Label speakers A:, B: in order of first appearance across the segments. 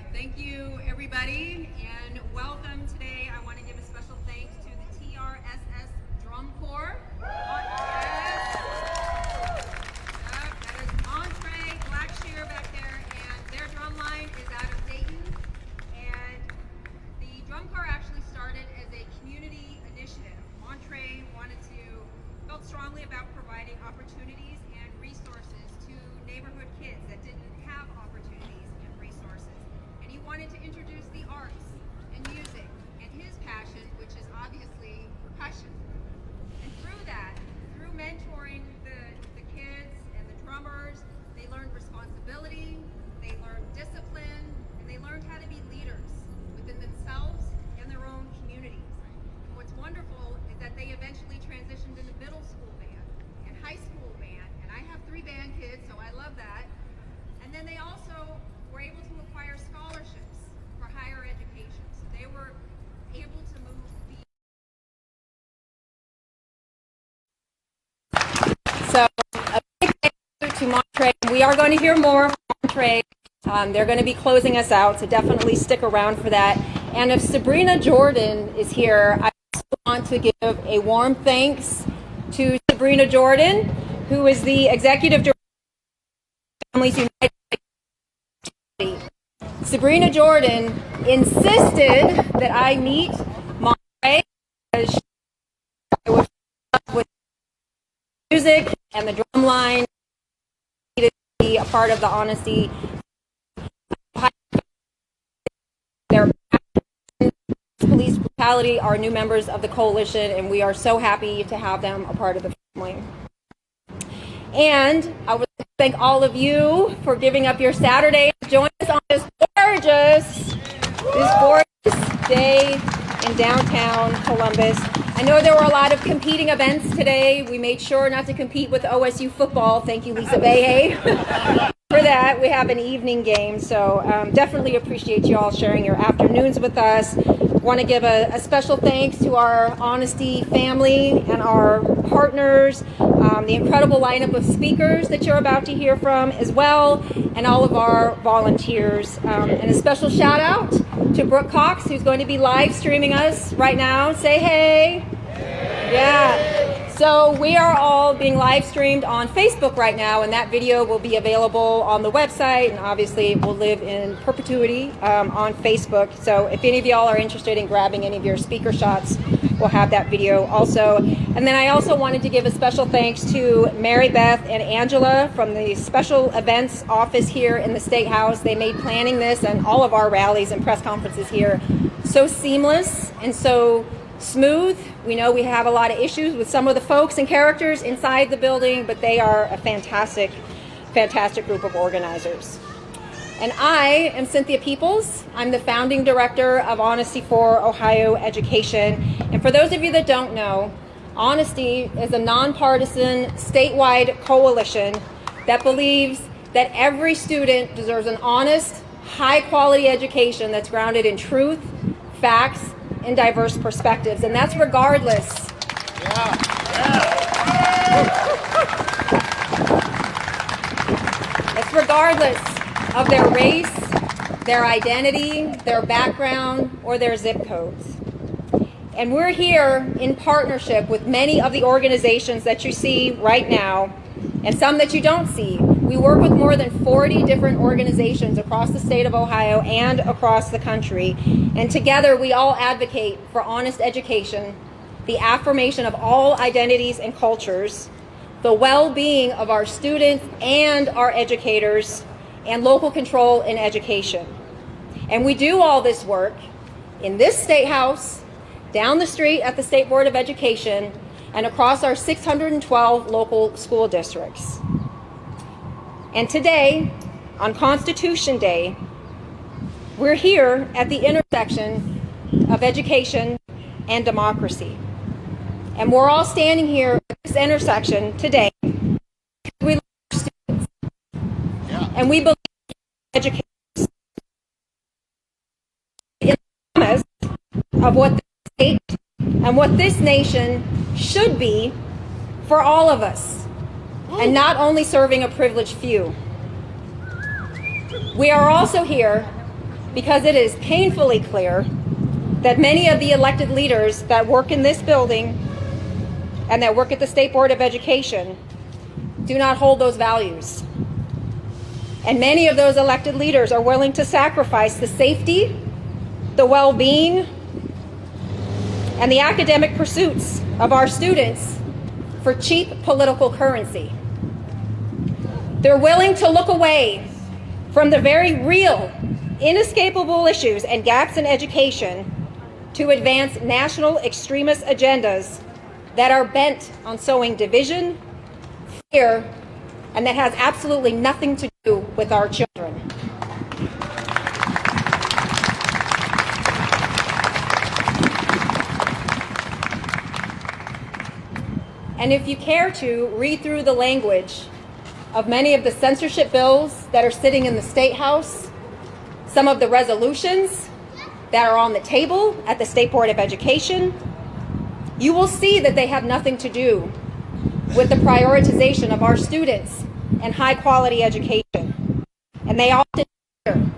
A: right, thank you everybody, and welcome today. I want to give a special thanks to the TRSS Drum Corps. Yes. That is Monterey, Blackshear back there, and their drum line is out of Dayton. And the Drum Corps actually started as a community initiative. Monterey felt strongly about providing opportunities and resources to neighborhood kids that didn't have opportunities and resources. And he wanted to introduce the arts and music and his passion, which is obviously percussion. And through that, through mentoring the kids and the drummers, they learned responsibility, they learned discipline, and they learned how to be leaders within themselves and their own communities. And what's wonderful is that they eventually transitioned into middle school band and high school band. And I have 3 band kids, so I love that. And then they also were able to acquire scholarships for higher education. So they were able to move So a big thank you to Monterey. We are going to hear more from Monterey. They're going to be closing us out, so definitely stick around for that. And if Sabrina Jordan is here, I also want to give a warm thanks to Sabrina Jordan, who is the executive director of Families United. Sabrina Jordan insisted that I meet Monterey because she was with music and the drum line to be a part of the Honesty. Their police brutality are new members of the coalition, and we are so happy to have them a part of the family. And I would like to thank all of you for giving up your Saturday to join us on this gorgeous day in downtown Columbus. I know there were a lot of competing events today. We made sure not to compete with OSU football. Thank you, Lisa Behe, for that. We have an evening game, so definitely appreciate you all sharing your afternoons with us. Want to give a special thanks to our Honesty family and our partners, the incredible lineup of speakers that you're about to hear from as well, and all of our volunteers. And a special shout out to Brooke Cox, who's going to be live streaming us right now. Say hey. Yeah. So we are all being live streamed on Facebook right now, and that video will be available on the website, and obviously it will live in perpetuity on Facebook. So if any of y'all are interested in grabbing any of your speaker shots, we'll have that video also. And then I also wanted to give a special thanks to Mary Beth and Angela from the special events office here in the Statehouse. They made planning this and all of our rallies and press conferences here so seamless and so smooth. We know we have a lot of issues with some of the folks and characters inside the building, but they are a fantastic group of organizers. And I am Cynthia Peoples. I'm the founding director of Honesty for Ohio Education. And for those of you that don't know, Honesty is a nonpartisan statewide coalition that believes that every student deserves an honest, high-quality education that's grounded in truth, facts, and diverse perspectives, and that's regardless. It's regardless of their race, their identity, their background, or their zip codes. And we're here in partnership with many of the organizations that you see right now, and some that you don't see. We work with more than 40 different organizations across the state of Ohio and across the country. And together we all advocate for honest education, the affirmation of all identities and cultures, the well-being of our students and our educators, and local control in education. And we do all this work in this State House, down the street at the State Board of Education, and across our 612 local school districts. And today, on Constitution Day, we're here at the intersection of education and democracy. And we're all standing here at this intersection today because we love our students. And we believe education is the promise of what the state and what this nation should be for all of us, and not only serving a privileged few. We are also here because it is painfully clear that many of the elected leaders that work in this building and that work at the State Board of Education do not hold those values. And many of those elected leaders are willing to sacrifice the safety, the well-being, and the academic pursuits of our students for cheap political currency. They're willing to look away from the very real, inescapable issues and gaps in education to advance national extremist agendas that are bent on sowing division, fear, and that has absolutely nothing to do with our children. And if you care to read through the language of many of the censorship bills that are sitting in the Statehouse, some of the resolutions that are on the table at the State Board of Education, you will see that they have nothing to do with the prioritization of our students and high quality education. And they often adhere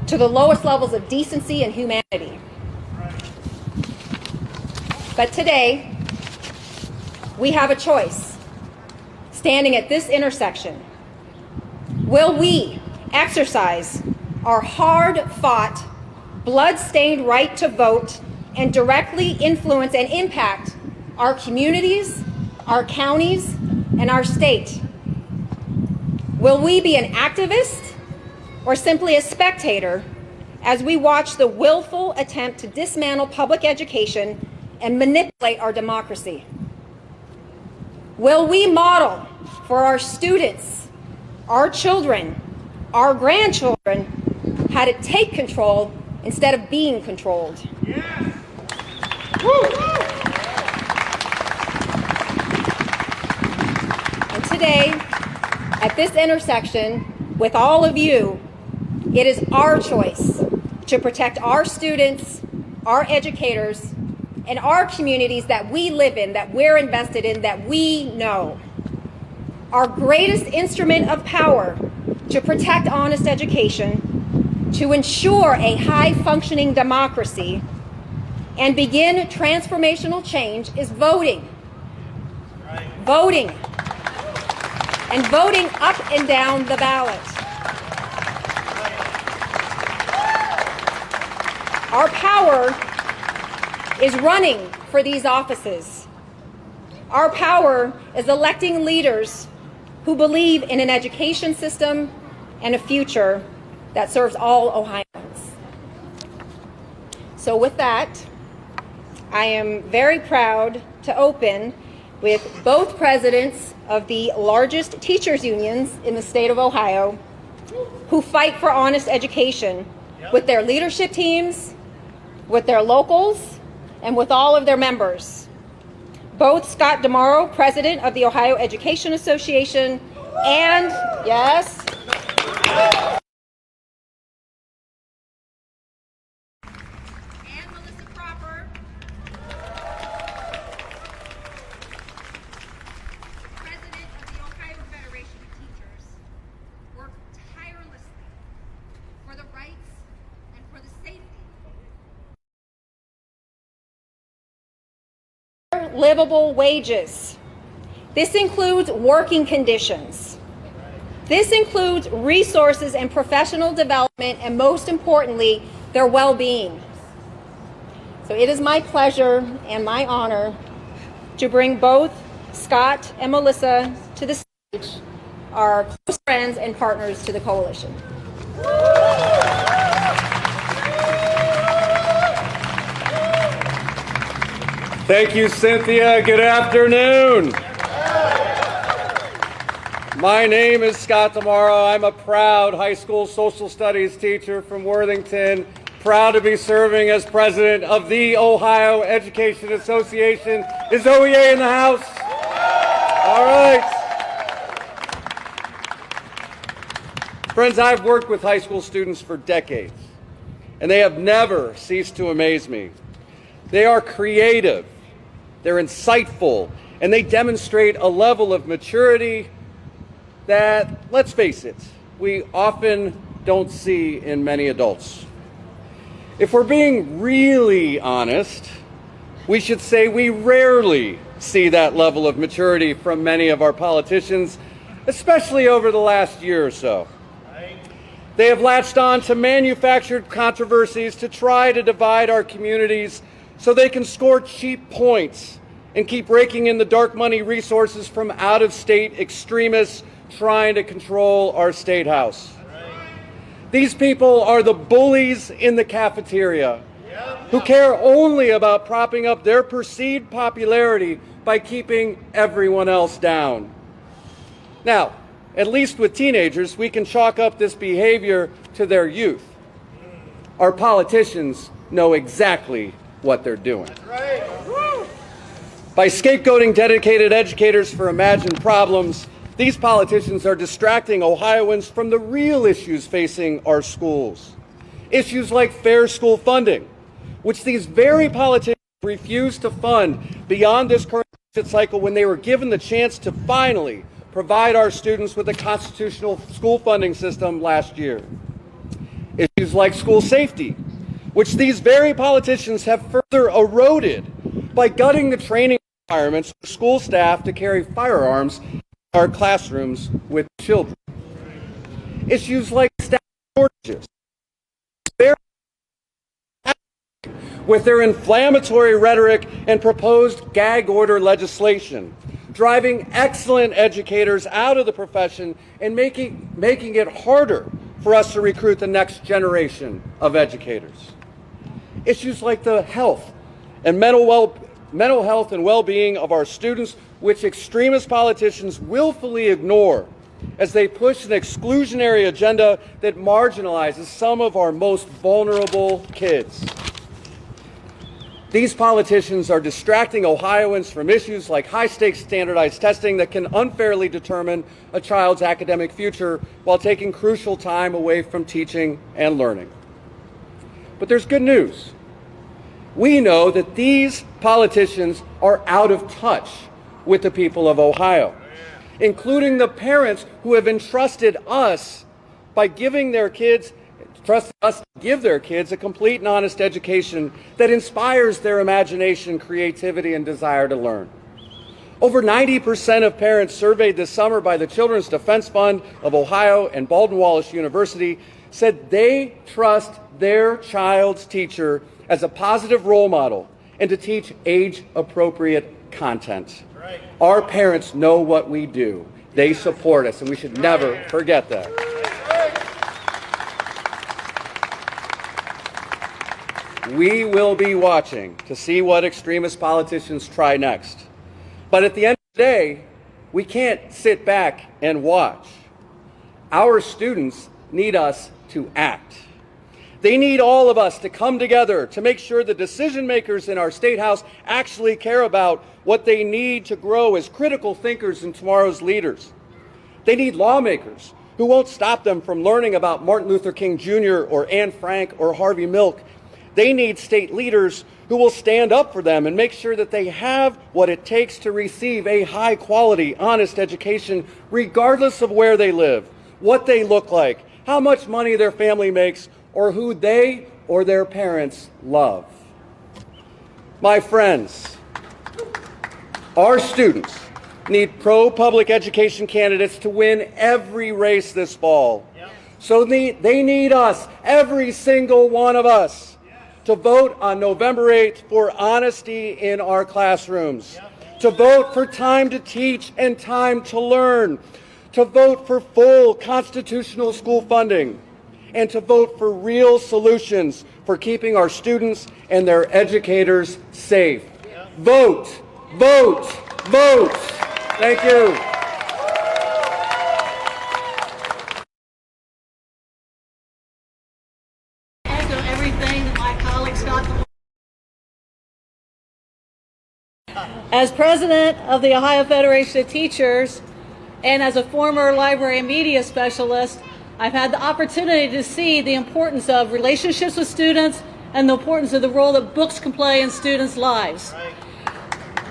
A: to the lowest levels of decency and humanity. But today, we have a choice. Standing at this intersection, will we exercise our hard-fought, blood-stained right to vote and directly influence and impact our communities, our counties, and our state? Will we be an activist or simply a spectator as we watch the willful attempt to dismantle public education and manipulate our democracy? Will we model for our students, our children, our grandchildren, how to take control instead of being controlled? Yes. And today, at this intersection, with all of you, it is our choice to protect our students, our educators, and our communities that we live in, that we're invested in, that we know. Our greatest instrument of power to protect honest education, to ensure a high-functioning democracy, and begin transformational change is voting. Right. Voting. And voting up and down the ballot. Our power is running for these offices. Our power is electing leaders who believe in an education system and a future that serves all Ohioans. So with that, I am very proud to open with both presidents of the largest teachers unions in the state of Ohio who fight for honest education with their leadership teams, with their locals, and with all of their members. Both Scott DeMauro, president of the Ohio Education Association, and, yes, livable wages. This includes working conditions. This includes resources and professional development, and most importantly, their well-being. So it is my pleasure and my honor to bring both Scott and Melissa to the stage, our close friends and partners to the coalition.
B: Thank you, Cynthia. Good afternoon. My name is Scott DeMauro. I'm a proud high school social studies teacher from Worthington, proud to be serving as president of the Ohio Education Association. Is OEA in the house? All right. Friends, I've worked with high school students for decades, and they have never ceased to amaze me. They are creative, they're insightful, and they demonstrate a level of maturity that, let's face it, we often don't see in many adults. If we're being really honest, we should say we rarely see that level of maturity from many of our politicians, especially over the last year or so. They have latched on to manufactured controversies to try to divide our communities so they can score cheap points and keep raking in the dark money resources from out-of-state extremists trying to control our Statehouse. These people are the bullies in the cafeteria who care only about propping up their perceived popularity by keeping everyone else down. Now, at least with teenagers, we can chalk up this behavior to their youth. Our politicians know exactly what they're doing. By scapegoating dedicated educators for imagined problems, these politicians are distracting Ohioans from the real issues facing our schools. Issues like fair school funding, which these very politicians refused to fund beyond this current budget cycle when they were given the chance to finally provide our students with a constitutional school funding system last year. Issues like school safety, which these very politicians have further eroded by gutting the training requirements for school staff to carry firearms in our classrooms with children. Issues like staff shortages, with their inflammatory rhetoric and proposed gag order legislation, driving excellent educators out of the profession and making it harder for us to recruit the next generation of educators. Issues like the health and mental health and well-being of our students, which extremist politicians willfully ignore as they push an exclusionary agenda that marginalizes some of our most vulnerable kids. These politicians are distracting Ohioans from issues like high-stakes standardized testing that can unfairly determine a child's academic future while taking crucial time away from teaching and learning. But there's good news. We know that these politicians are out of touch with the people of Ohio, including the parents who have entrusted us by giving their kids trust us to give their kids a complete and honest education that inspires their imagination, creativity, and desire to learn. Over 90% of parents surveyed this summer by the Children's Defense Fund of Ohio and Baldwin-Wallace University said they trust their child's teacher as a positive role model and to teach age-appropriate content. Right. Our parents know what we do. They support us, and we should never forget that. We will be watching to see what extremist politicians try next. But at the end of the day, we can't sit back and watch. Our students need us to act. They need all of us to come together to make sure the decision makers in our Statehouse actually care about what they need to grow as critical thinkers and tomorrow's leaders. They need lawmakers who won't stop them from learning about Martin Luther King Jr. or Anne Frank or Harvey Milk. They need state leaders who will stand up for them and make sure that they have what it takes to receive a high-quality, honest education, regardless of where they live, what they look like, how much money their family makes, or who they or their parents love. My friends, our students need pro-public education candidates to win every race this fall. So they need us, every single one of us, to vote on November 8th for honesty in our classrooms, to vote for time to teach and time to learn, to vote for full constitutional school funding, and to vote for real solutions for keeping our students and their educators safe. Vote, vote, vote. Thank you.
C: As president of the Ohio Federation of Teachers and as a former library and media specialist, I've had the opportunity to see the importance of relationships with students and the importance of the role that books can play in students' lives.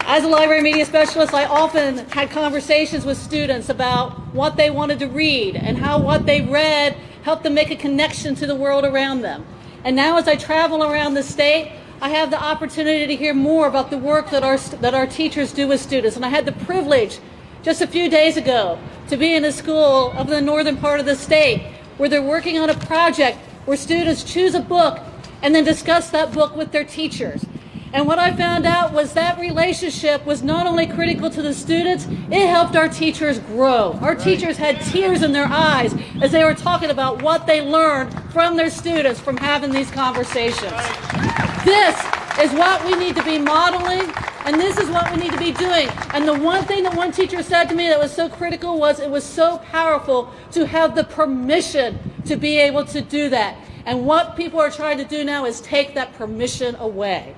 C: As a library and media specialist, I often had conversations with students about what they wanted to read and how what they read helped them make a connection to the world around them. And now as I travel around the state, I have the opportunity to hear more about the work that our teachers do with students. And I had the privilege just a few days ago to be in a school up in the northern part of the state where they're working on a project where students choose a book and then discuss that book with their teachers. And what I found out was that relationship was not only critical to the students, it helped our teachers grow. Our teachers had tears in their eyes as they were talking about what they learned from their students from having these conversations. This is what we need to be modeling, and this is what we need to be doing. And the one thing that one teacher said to me that was so critical was it was so powerful to have the permission to be able to do that. And what people are trying to do now is take that permission away.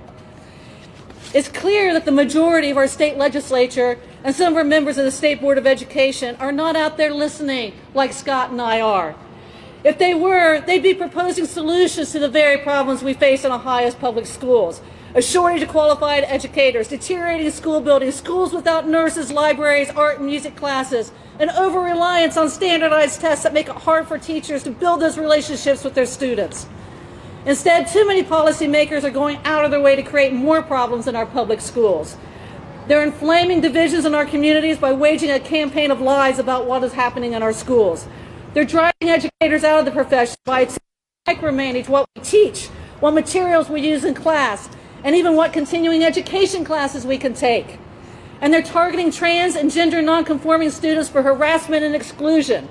C: It's clear that the majority of our state legislature and some of our members of the State Board of Education are not out there listening like Scott and I are. If they were, they'd be proposing solutions to the very problems we face in Ohio's public schools. A shortage of qualified educators, deteriorating school buildings, schools without nurses, libraries, art and music classes, an over-reliance on standardized tests that make it hard for teachers to build those relationships with their students. Instead, too many policymakers are going out of their way to create more problems in our public schools. They're inflaming divisions in our communities by waging a campaign of lies about what is happening in our schools. They're driving educators out of the profession by micromanage what we teach, what materials we use in class, and even what continuing education classes we can take. And they're targeting trans and gender nonconforming students for harassment and exclusion.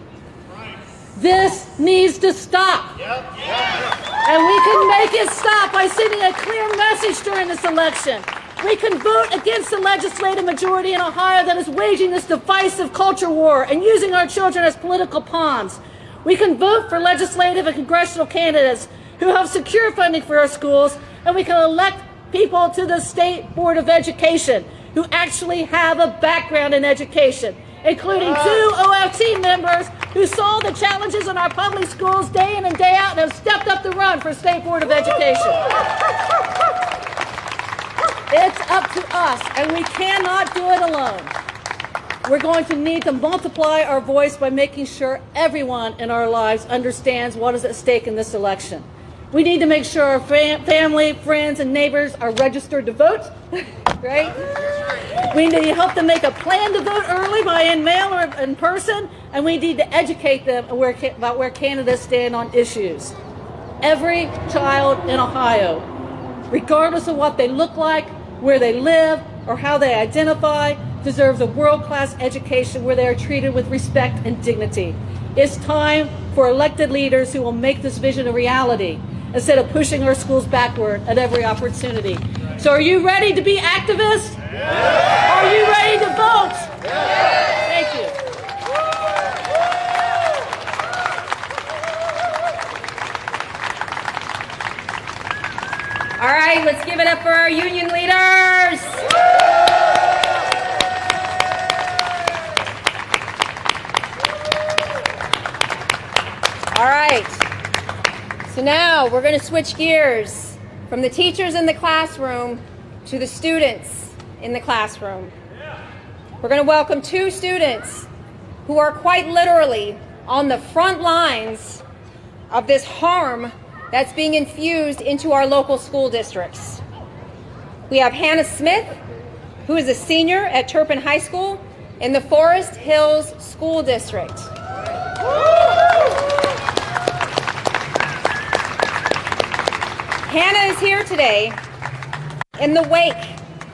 C: This needs to stop. And we can make it stop by sending a clear message during this election. We can vote against the legislative majority in Ohio that is waging this divisive culture war and using our children as political pawns. We can vote for legislative and congressional candidates who have secure funding for our schools, and we can elect people to the State Board of Education who actually have a background in education, including 2 OFT members who saw the challenges in our public schools day in and day out and have stepped up the run for State Board of Education. It's up to us, and we cannot do it alone. We're going to need to multiply our voice by making sure everyone in our lives understands what is at stake in this election. We need to make sure our family, friends, and neighbors are registered to vote, right? We need to help them make a plan to vote early by in mail or in person, and we need to educate them about where candidates stand on issues. Every child in Ohio, regardless of what they look like, where they live, or how they identify, deserves a world-class education where they are treated with respect and dignity. It's time for elected leaders who will make this vision a reality instead of pushing our schools backward at every opportunity. So are you ready to be activists? Yeah. Are you ready to vote? Yeah. Thank you.
A: All right, let's give it up for our union leaders. All right, so now we're going to switch gears from the teachers in the classroom to the students in the classroom. We're going to welcome 2 students who are quite literally on the front lines of this harm that's being infused into our local school districts. We have Hannah Smith, who is a senior at Turpin High School in the Forest Hills School District. Hannah is here today in the wake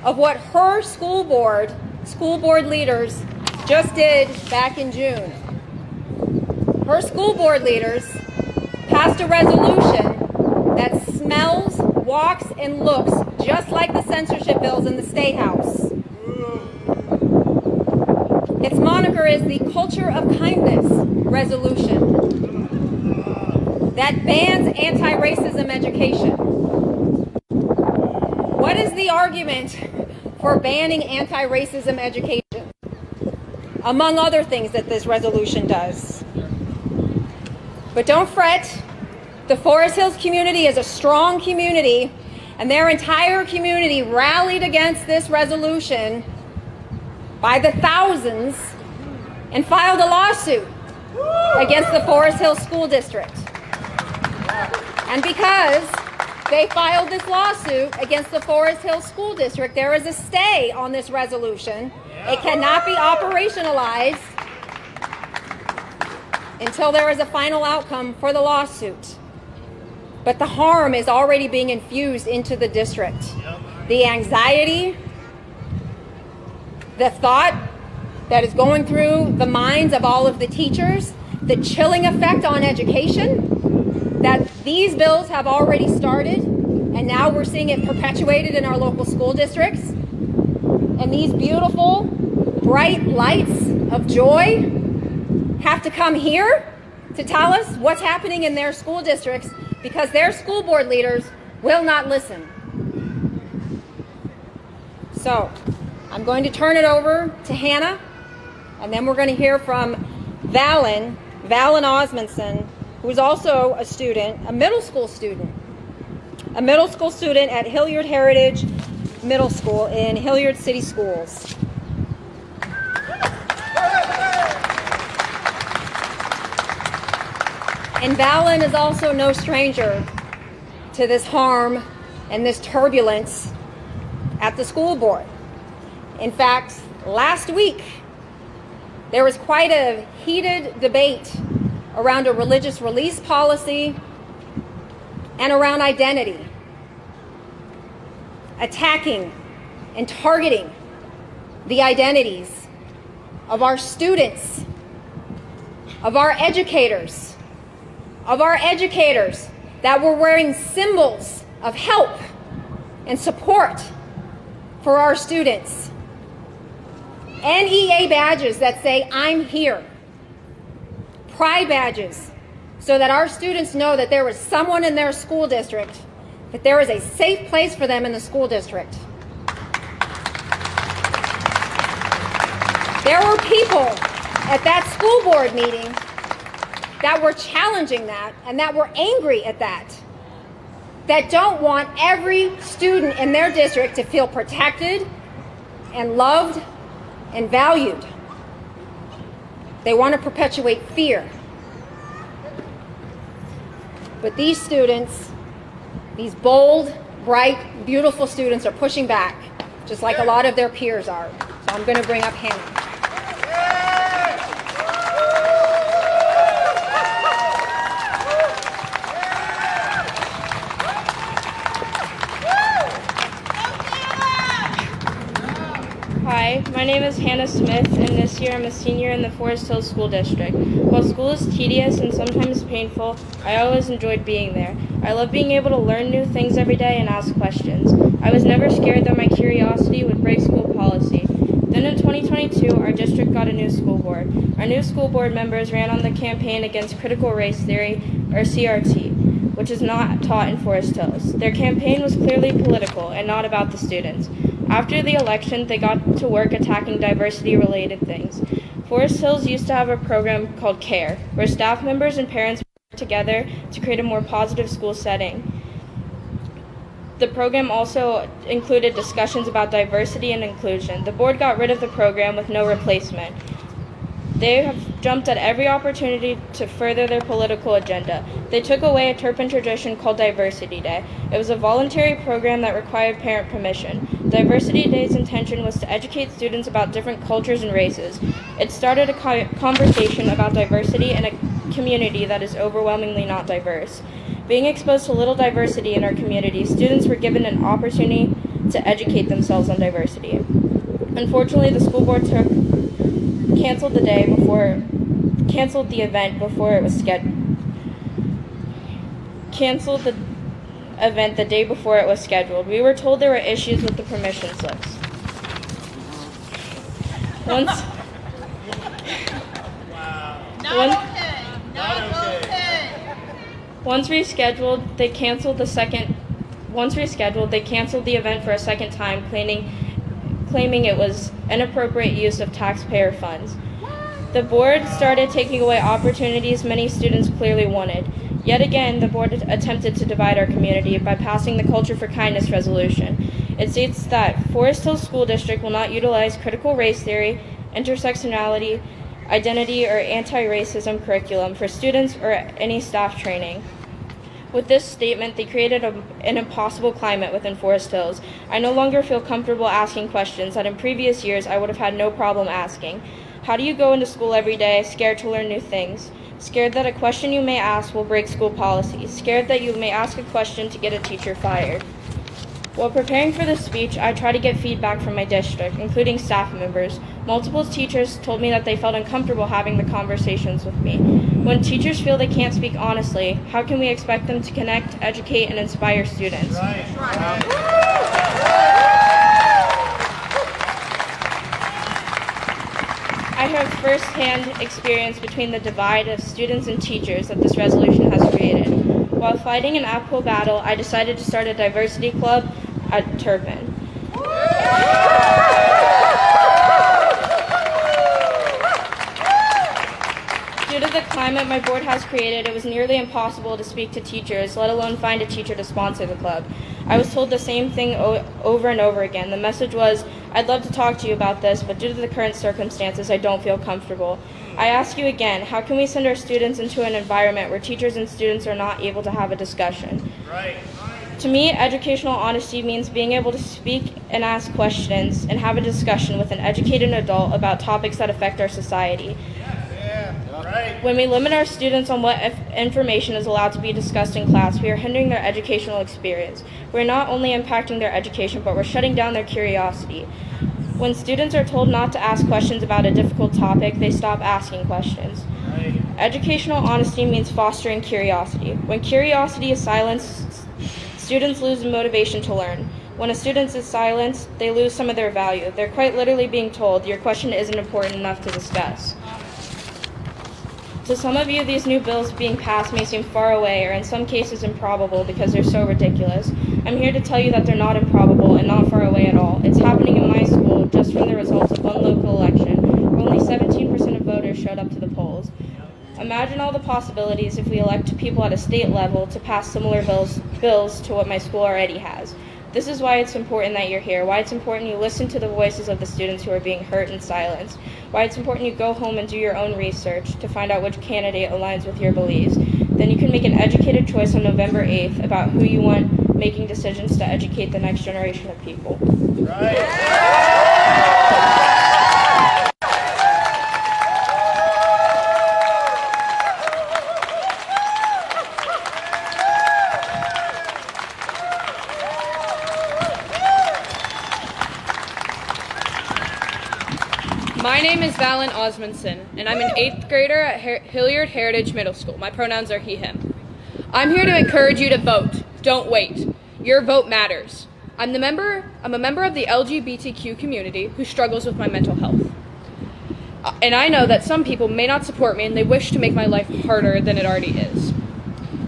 A: of what her school board leaders just did back in June. Her school board leaders passed a resolution that smells, walks, and looks just like the censorship bills in the Statehouse. Its moniker is the Culture of Kindness Resolution that bans anti-racism education. What is the argument for banning anti-racism education? Among other things that this resolution does. But don't fret, the Forest Hills community is a strong community, and their entire community rallied against this resolution by the thousands and filed a lawsuit against the Forest Hills School District. And because they filed this lawsuit against the Forest Hills School District, there is a stay on this resolution. It cannot be operationalized until there is a final outcome for the lawsuit. But the harm is already being infused into the district. The anxiety, the thought that is going through the minds of all of the teachers, the chilling effect on education, that these bills have already started, and now we're seeing it perpetuated in our local school districts. And these beautiful, bright lights of joy have to come here to tell us what's happening in their school districts because their school board leaders will not listen. So I'm going to turn it over to Hannah, and then we're going to hear from Valen Osmondson, who's also a student, a middle school student at Hilliard Heritage Middle School in Hilliard City Schools. And Valen is also no stranger to this harm and this turbulence at the school board. In fact, last week, there was quite a heated debate around a religious release policy and around identity, attacking and targeting the identities of our students, of our educators that were wearing symbols of help and support for our students. NEA badges that say, "I'm here." Pride badges so that our students know that there is someone in their school district, that there is a safe place for them in the school district. There were people at that school board meeting that were challenging that and that were angry at that don't want every student in their district to feel protected and loved and valued. They want to perpetuate fear. But these students, these bold, bright, beautiful students are pushing back, just like a lot of their peers are. So I'm going to bring up Hannah.
D: Hi, my name is Hannah Smith, and this year I'm a senior in the Forest Hills School District. While school is tedious and sometimes painful, I always enjoyed being there. I love being able to learn new things every day and ask questions. I was never scared that my curiosity would break school policy. Then in 2022, our district got a new school board. Our new school board members ran on the campaign against critical race theory, or CRT, which is not taught in Forest Hills. Their campaign was clearly political and not about the students. After the election, they got to work attacking diversity-related things. Forest Hills used to have a program called CARE, where staff members and parents worked together to create a more positive school setting. The program also included discussions about diversity and inclusion. The board got rid of the program with no replacement. They have jumped at every opportunity to further their political agenda. They took away a Turpin tradition called Diversity Day. It was a voluntary program that required parent permission. Diversity Day's intention was to educate students about different cultures and races. It started a conversation about diversity in a community that is overwhelmingly not diverse. Being exposed to little diversity in our community, students were given an opportunity to educate themselves on diversity. Unfortunately, the school board canceled the event the day before it was scheduled. We were told there were issues with the permission slips. Once rescheduled, they canceled the event for a second time, claiming it was inappropriate use of taxpayer funds. The board started taking away opportunities many students clearly wanted. Yet again, the board attempted to divide our community by passing the Culture for Kindness resolution. It states that Forest Hills School District will not utilize critical race theory, intersectionality, identity, or anti-racism curriculum for students or any staff training. With this statement, they created an impossible climate within Forest Hills. I no longer feel comfortable asking questions that in previous years I would have had no problem asking. How do you go into school every day, scared to learn new things? Scared that a question you may ask will break school policy. Scared that you may ask a question to get a teacher fired. While preparing for this speech, I tried to get feedback from my district, including staff members. Multiple teachers told me that they felt uncomfortable having the conversations with me. When teachers feel they can't speak honestly, how can we expect them to connect, educate, and inspire students? I have first-hand experience between the divide of students and teachers that this resolution has created. While fighting an uphill battle, I decided to start a diversity club at Turpin. Due to the climate my board has created, it was nearly impossible to speak to teachers, let alone find a teacher to sponsor the club. I was told the same thing over and over again. The message was, I'd love to talk to you about this, but due to the current circumstances, I don't feel comfortable. I ask you again, how can we send our students into an environment where teachers and students are not able to have a discussion? To me, educational honesty means being able to speak and ask questions and have a discussion with an educated adult about topics that affect our society. When we limit our students on what information is allowed to be discussed in class, we are hindering their educational experience. We're not only impacting their education, but we're shutting down their curiosity. When students are told not to ask questions about a difficult topic, they stop asking questions. Educational honesty means fostering curiosity. When curiosity is silenced, students lose the motivation to learn. When a student is silenced, they lose some of their value. They're quite literally being told, your question isn't important enough to discuss. To some of you, these new bills being passed may seem far away or in some cases improbable because they're so ridiculous. I'm here to tell you that they're not improbable and not far away at all. It's happening in my school just from the results of one local election, where only 17% of voters showed up to the polls. Imagine all the possibilities if we elect people at a state level to pass similar bills to what my school already has. This is why it's important that you're here, why it's important you listen to the voices of the students who are being hurt and silenced, why it's important you go home and do your own research to find out which candidate aligns with your beliefs. Then you can make an educated choice on November 8th about who you want making decisions to educate the next generation of people.
E: My name is Valen Osmondson, and I'm an 8th grader at Hilliard Heritage Middle School. My pronouns are he, him. I'm here to encourage you to vote. Don't wait. Your vote matters. I'm a member of the LGBTQ community who struggles with my mental health. And I know that some people may not support me and they wish to make my life harder than it already is.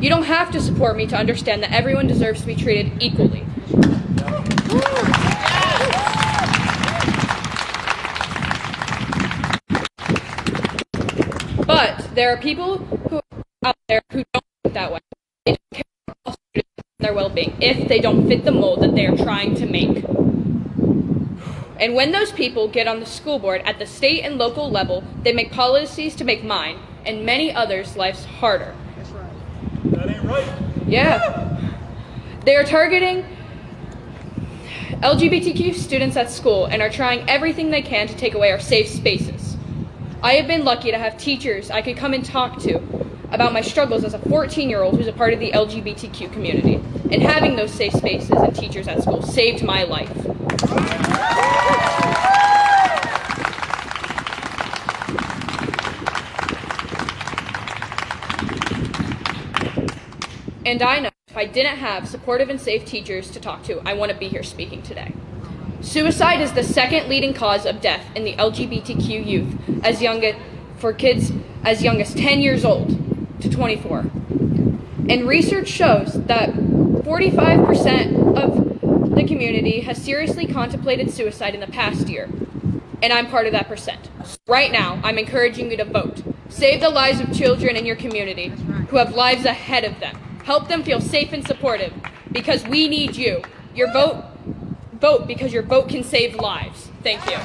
E: You don't have to support me to understand that everyone deserves to be treated equally. But there are people who out there who don't think that way. They don't care about students and their well-being if they don't fit the mold that they are trying to make. And when those people get on the school board at the state and local level, they make policies to make mine and many others' lives harder.
F: That's right. That ain't right.
E: Yeah. They are targeting LGBTQ students at school and are trying everything they can to take away our safe spaces. I have been lucky to have teachers I could come and talk to about my struggles as a 14-year-old who's a part of the LGBTQ community. And having those safe spaces and teachers at school saved my life. And I know if I didn't have supportive and safe teachers to talk to, I wouldn't be here speaking today. Suicide is the second leading cause of death in the LGBTQ youth for kids as young as 10 years old to 24. And research shows that 45% of the community has seriously contemplated suicide in the past year. And I'm part of that percent. Right now, I'm encouraging you to vote. Save the lives of children in your community who have lives ahead of them. Help them feel safe and supportive because we need you. Your vote because your vote can save lives. Thank you.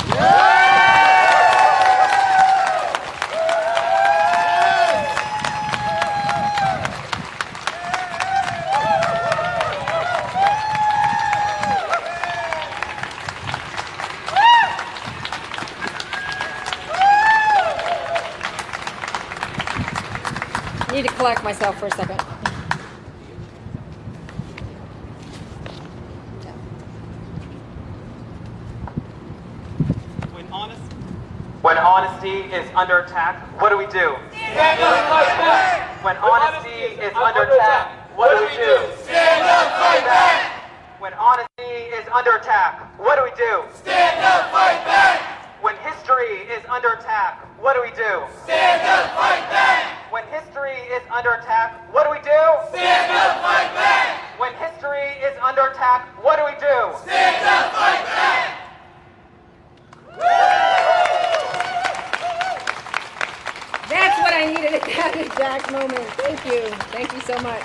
A: Need to collect myself for a second.
G: When honesty is under attack, what do we do? Stand up, fight back! When honesty is under attack, what do we do? Stand up, fight back! When honesty is under attack, what do we do? Stand up, fight back! When history is under attack, what do we do? Stand up, fight back! When history is under attack, what do we do? Stand up, fight back! When history is under attack, what do we do? Stand up, fight back!
A: That's what I needed at that exact moment. Thank you. Thank you so much.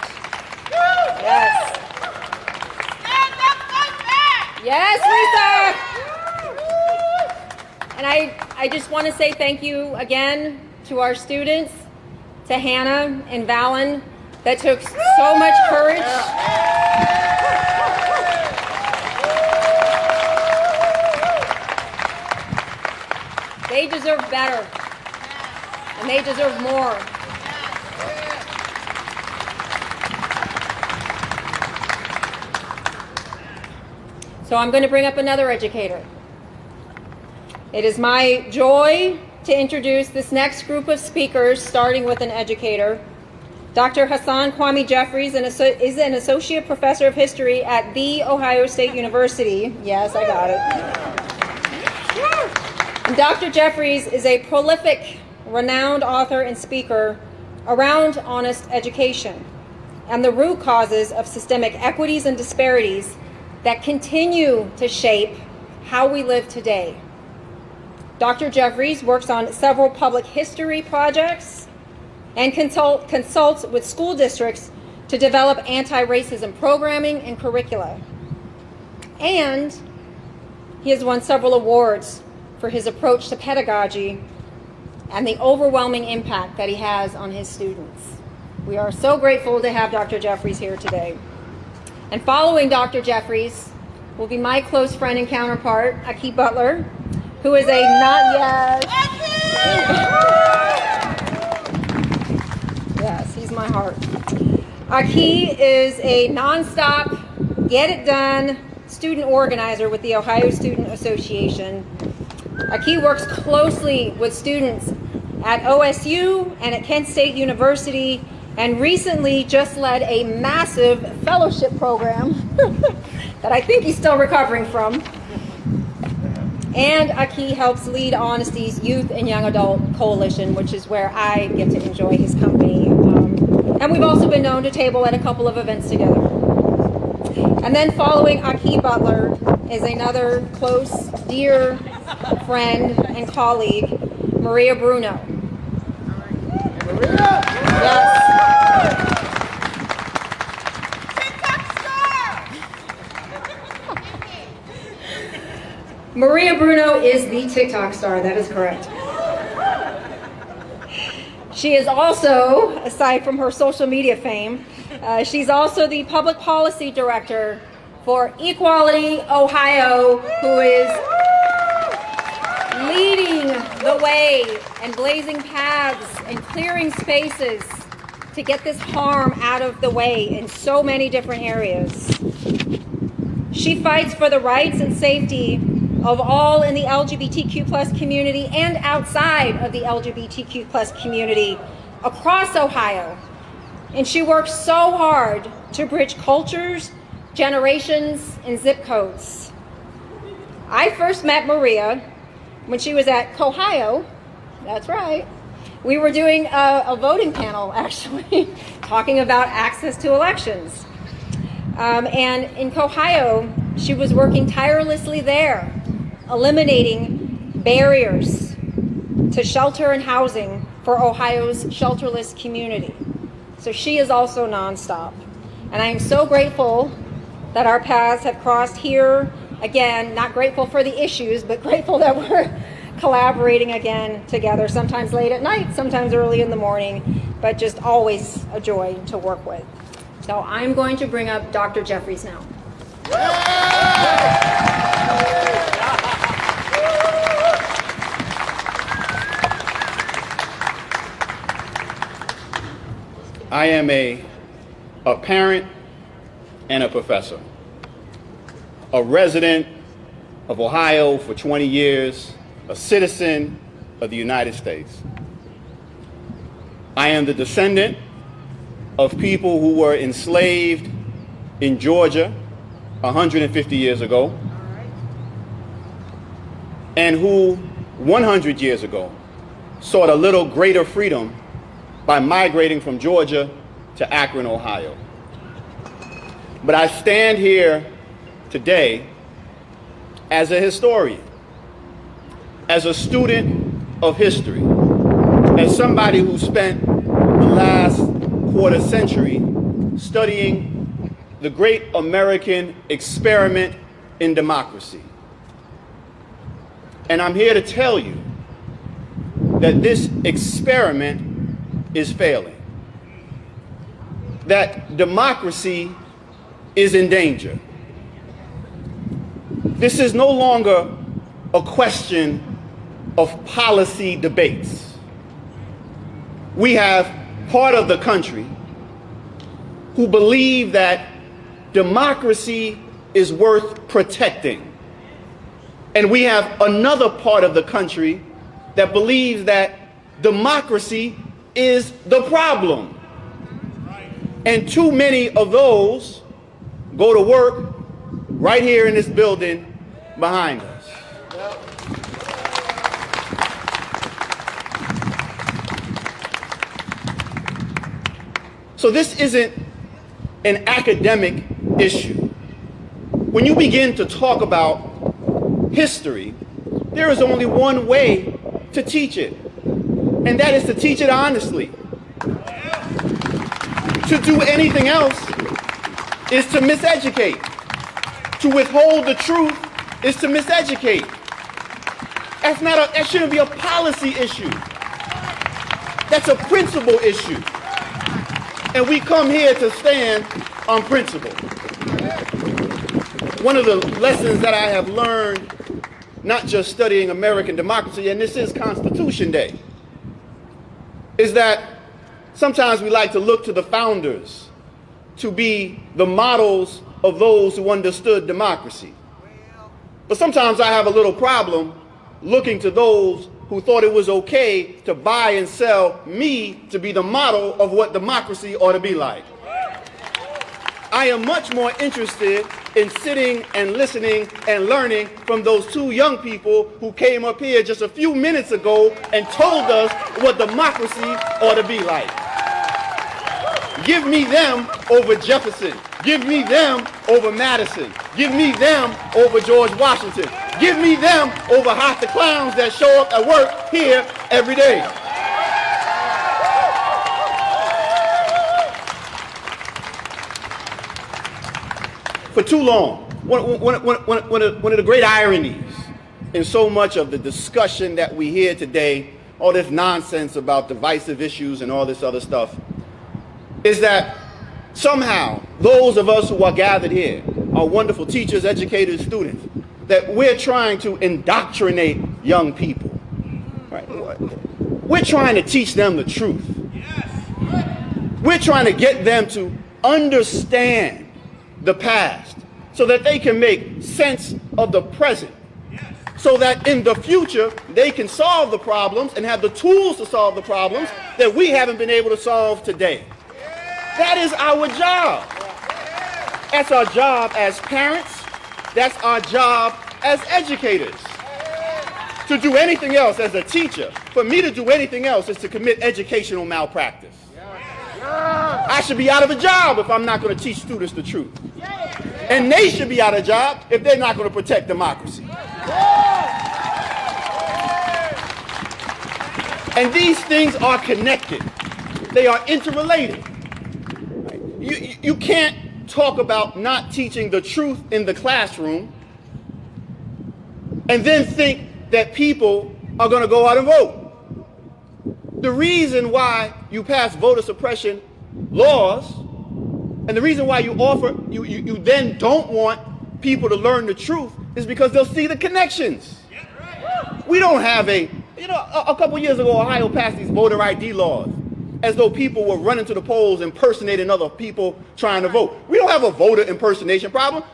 A: Yes.
H: Stand up, fight back!
A: Yes, Lisa! And I just want to say thank you again to our students, to Hannah and Valen, that took so much courage. They deserve better. And they deserve more. So I'm going to bring up another educator. It is my joy to introduce this next group of speakers, starting with an educator. Dr. Hassan Kwame Jeffries is an associate professor of history at The Ohio State University. Yes, I got it. And Dr. Jeffries is a prolific, renowned author and speaker around honest education and the root causes of systemic equities and disparities that continue to shape how we live today. Dr. Jeffries works on several public history projects and consults with school districts to develop anti-racism programming and curricula. And he has won several awards for his approach to pedagogy and the overwhelming impact that he has on his students. We are so grateful to have Dr. Jeffries here today. And following Dr. Jeffries will be my close friend and counterpart, Aki Butler, who is a Yes, he's my heart. Aki is a nonstop, get it done student organizer with the Ohio Student Association. Aki works closely with students at OSU and at Kent State University, and recently just led a massive fellowship program that I think he's still recovering from. And Aki helps lead Honesty's Youth and Young Adult Coalition, which is where I get to enjoy his company. And we've also been known to table at a couple of events together. And then following Aki Butler is another close, dear friend and colleague, Maria Bruno. Yes. Maria Bruno is the TikTok star, that is correct. She is also, aside from her social media fame, she's also the public policy director for Equality Ohio, who is leading the way and blazing paths and clearing spaces to get this harm out of the way in so many different areas. She fights for the rights and safety of all in the LGBTQ plus community and outside of the LGBTQ plus community across Ohio. And she works so hard to bridge cultures, generations, and zip codes. I first met Maria when she was at Ohio. That's right. We were doing a voting panel, actually, talking about access to elections. And in Ohio, she was working tirelessly there, eliminating barriers to shelter and housing for Ohio's shelterless community. So she is also nonstop. And I am so grateful that our paths have crossed here. Again, not grateful for the issues, but grateful that we're collaborating again together, sometimes late at night, sometimes early in the morning, but just always a joy to work with. So I'm going to bring up Dr. Jeffries now.
I: I am a parent and a professor, a resident of Ohio for 20 years, a citizen of the United States. I am the descendant of people who were enslaved in Georgia 150 years ago, and who 100 years ago sought a little greater freedom by migrating from Georgia to Akron, Ohio. But I stand here today as a historian, as a student of history, as somebody who spent the last quarter century studying the great American experiment in democracy. And I'm here to tell you that this experiment is failing, that democracy is in danger. This is no longer a question of policy debates. We have part of the country who believe that democracy is worth protecting. And we have another part of the country that believes that democracy is the problem. And too many of those go to work right here in this building behind us. So this isn't an academic issue. When you begin to talk about history, there is only one way to teach it, and that is to teach it honestly. To do anything else is to miseducate. To withhold the truth is to miseducate. That shouldn't be a policy issue. That's a principle issue. And we come here to stand on principle. One of the lessons that I have learned, not just studying American democracy, and this is Constitution Day, is that sometimes we like to look to the founders to be the models of those who understood democracy. But sometimes I have a little problem looking to those who thought it was okay to buy and sell me to be the model of what democracy ought to be like. I am much more interested in sitting and listening and learning from those two young people who came up here just a few minutes ago and told us what democracy ought to be like. Give me them over Jefferson. Give me them over Madison. Give me them over George Washington. Give me them over half the clowns that show up at work here every day. For too long, one of the great ironies in so much of the discussion that we hear today, all this nonsense about divisive issues and all this other stuff, is that somehow those of us who are gathered here are wonderful teachers, educators, students, that we're trying to indoctrinate young people. Right? We're trying to teach them the truth. We're trying to get them to understand the past so that they can make sense of the present, so that in the future they can solve the problems and have the tools to solve the problems that we haven't been able to solve today. That is our job. That's our job as parents. That's our job as educators. To do anything else as a teacher, for me to do anything else is to commit educational malpractice. I should be out of a job if I'm not going to teach students the truth. And they should be out of a job if they're not going to protect democracy. And these things are connected. They are interrelated. You can't talk about not teaching the truth in the classroom and then think that people are going to go out and vote. The reason why you pass voter suppression laws and the reason why you then don't want people to learn the truth is because they'll see the connections. We don't have a couple years ago, Ohio passed these voter ID laws. as though people were running to the polls impersonating other people trying to vote. We don't have a voter impersonation problem.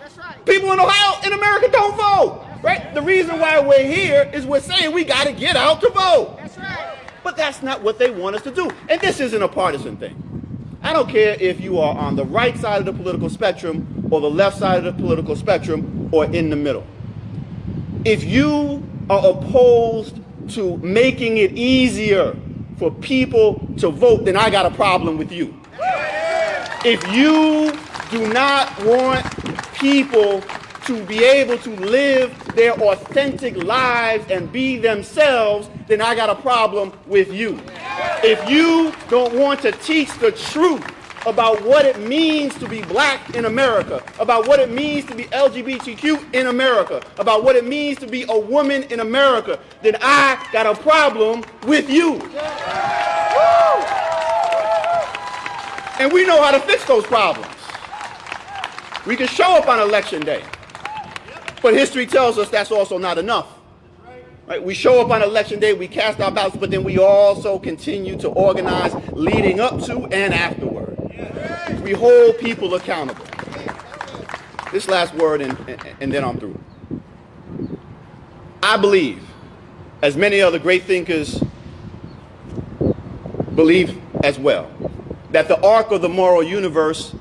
I: People in Ohio, in America, don't vote, right? The reason why we're here is we're saying we got to get out to vote. But that's not what they want us to do. And this isn't a partisan thing. I don't care if you are on the right side of the political spectrum or the left side of the political spectrum or in the middle. If you are opposed to making it easier for people to vote, then I got a problem with you. If you do not want people to be able to live their authentic lives and be themselves, then I got a problem with you. If you don't want to teach the truth about what it means to be black in America, about what it means to be LGBTQ in America, about what it means to be a woman in America, then I got a problem with you. And we know how to fix those problems. We can show up on election day. But history tells us that's also not enough. Right? We show up on election day, we cast our ballots, but then we also continue to organize leading up to and afterward. We hold people accountable. This last word, and then I'm through. I believe, as many other great thinkers believe as well, that the arc of the moral universe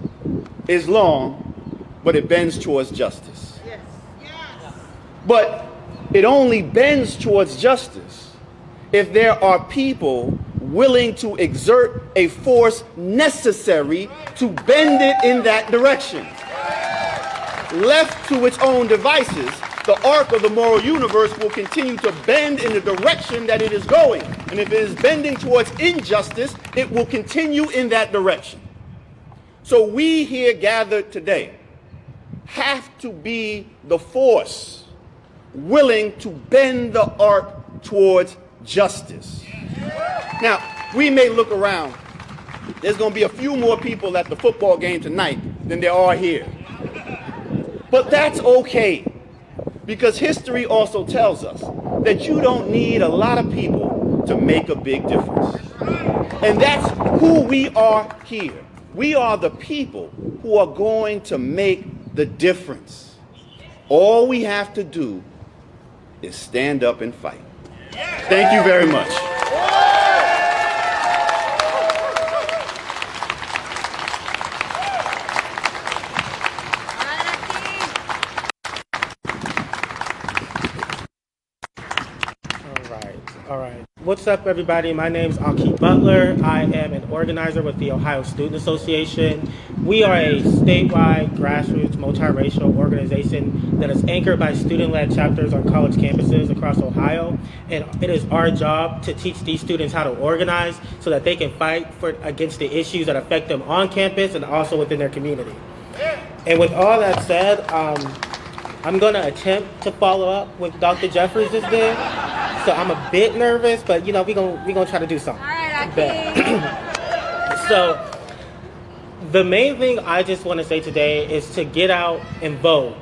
I: is long, but it bends towards justice. But it only bends towards justice if there are people willing to exert a force necessary to bend it in that direction. Left to its own devices, the arc of the moral universe will continue to bend in the direction that it is going. And if it is bending towards injustice, it will continue in that direction. So we here gathered today have to be the force willing to bend the arc towards justice. Now, we may look around. There's going to be a few more people at the football game tonight than there are here. But that's okay, because history also tells us that you don't need a lot of people to make a big difference. And that's who we are here. We are the people who are going to make the difference. All we have to do is stand up and fight. Thank you very much.
J: All right. What's up, everybody? My name is Aki Butler. I am an organizer with the Ohio Student Association. We are a statewide, grassroots, multiracial organization that is anchored by student-led chapters on college campuses across Ohio. And it is our job to teach these students how to organize so that they can fight against the issues that affect them on campus and also within their community. And with all that said, I'm going to attempt to follow up what Dr. Jeffries just did. So I'm a bit nervous, but you know, we're gonna try to do something. All right, so the main thing I just want to say today is to get out and vote.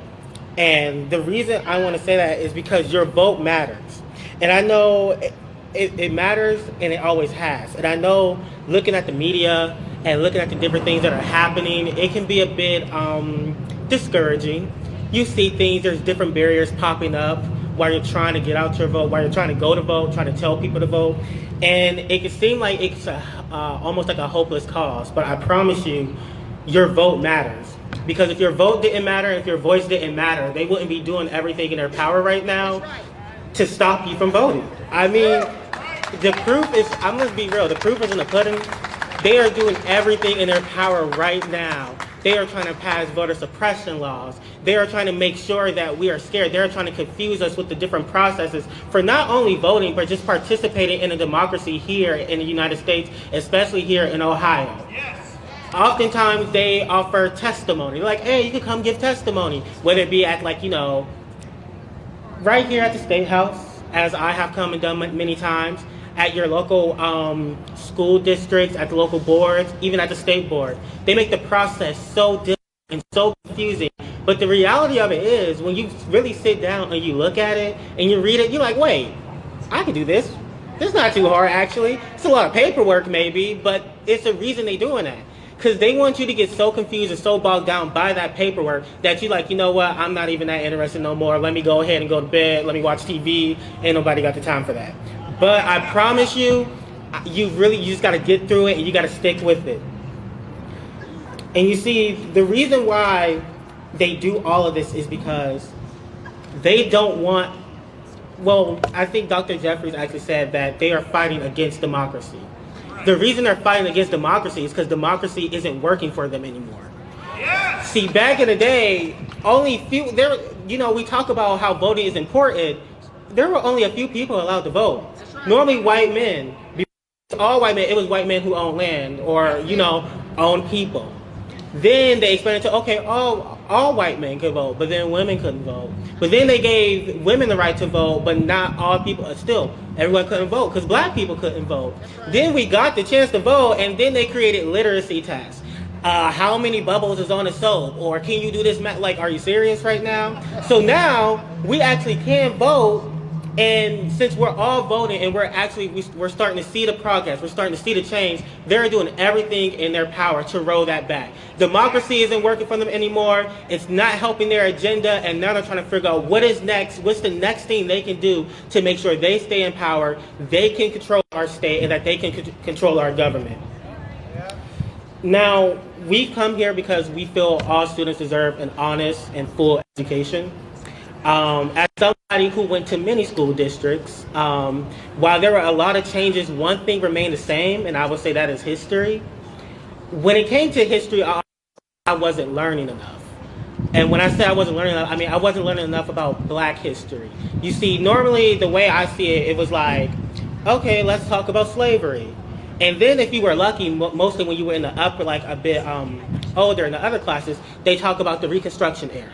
J: And the reason I want to say that is because your vote matters. And I know it matters, and it always has. And I know looking at the media and looking at the different things that are happening, it can be a bit discouraging. You see things, there's different barriers popping up while you're trying to get out your vote, while you're trying to go to vote, trying to tell people to vote. And it can seem like it's almost like a hopeless cause, but I promise you, your vote matters. Because if your vote didn't matter, if your voice didn't matter, they wouldn't be doing everything in their power right now to stop you from voting. I mean, the proof is, I'm gonna be real, the proof is in the pudding. They are doing everything in their power right now. They are trying to pass voter suppression laws. They are trying to make sure that we are scared. They're trying to confuse us with the different processes for not only voting, but just participating in a democracy here in the United States, especially here in Ohio. Yes. Oftentimes they offer testimony. Like, hey, you can come give testimony. Whether it be at, like, you know, right here at the Statehouse, as I have come and done many times, at your local school districts, at the local boards, even at the state board. They make the process so difficult and so confusing. But the reality of it is, when you really sit down and you look at it and you read it, you're like, wait, I can do this. It's not too hard, actually. It's a lot of paperwork, maybe, but it's the reason they're doing that. Because they want you to get so confused and so bogged down by that paperwork that you're like, you know what, I'm not even that interested no more. Let me go ahead and go to bed. Let me watch TV. Ain't nobody got the time for that. But I promise you, you just got to get through it and you got to stick with it. And you see, the reason why they do all of this is because they don't want, well, I think Dr. Jeffries actually said that they are fighting against democracy. The reason they're fighting against democracy is because democracy isn't working for them anymore. Yes! See, back in the day, only few, we talk about how voting is important. There were only a few people allowed to vote. Normally white men. All white men, it was white men who owned land or, owned people. Then they expanded to, okay, all white men could vote, but then women couldn't vote. But then they gave women the right to vote, but not all people, still, everyone couldn't vote because black people couldn't vote. Then we got the chance to vote, and then they created literacy tests. How many bubbles is on a soap? Or can you do this, like, are you serious right now? So now, we actually can vote. And since we're all voting and we're starting to see the progress, we're starting to see the change, they're doing everything in their power to roll that back. Democracy isn't working for them anymore. It's not helping their agenda, and now they're trying to figure out what is next, what's the next thing they can do to make sure they stay in power, they can control our state, and that they can control our government. Now, we come here because we feel all students deserve an honest and full education. As somebody who went to many school districts, while there were a lot of changes, one thing remained the same, and I would say that is history. When it came to history, I wasn't learning enough. And when I say I wasn't learning enough, I mean I wasn't learning enough about black history. You see, normally the way I see it, it was like, okay, let's talk about slavery. And then if you were lucky, mostly when you were in the upper, like a bit older in the other classes, they talk about the Reconstruction era.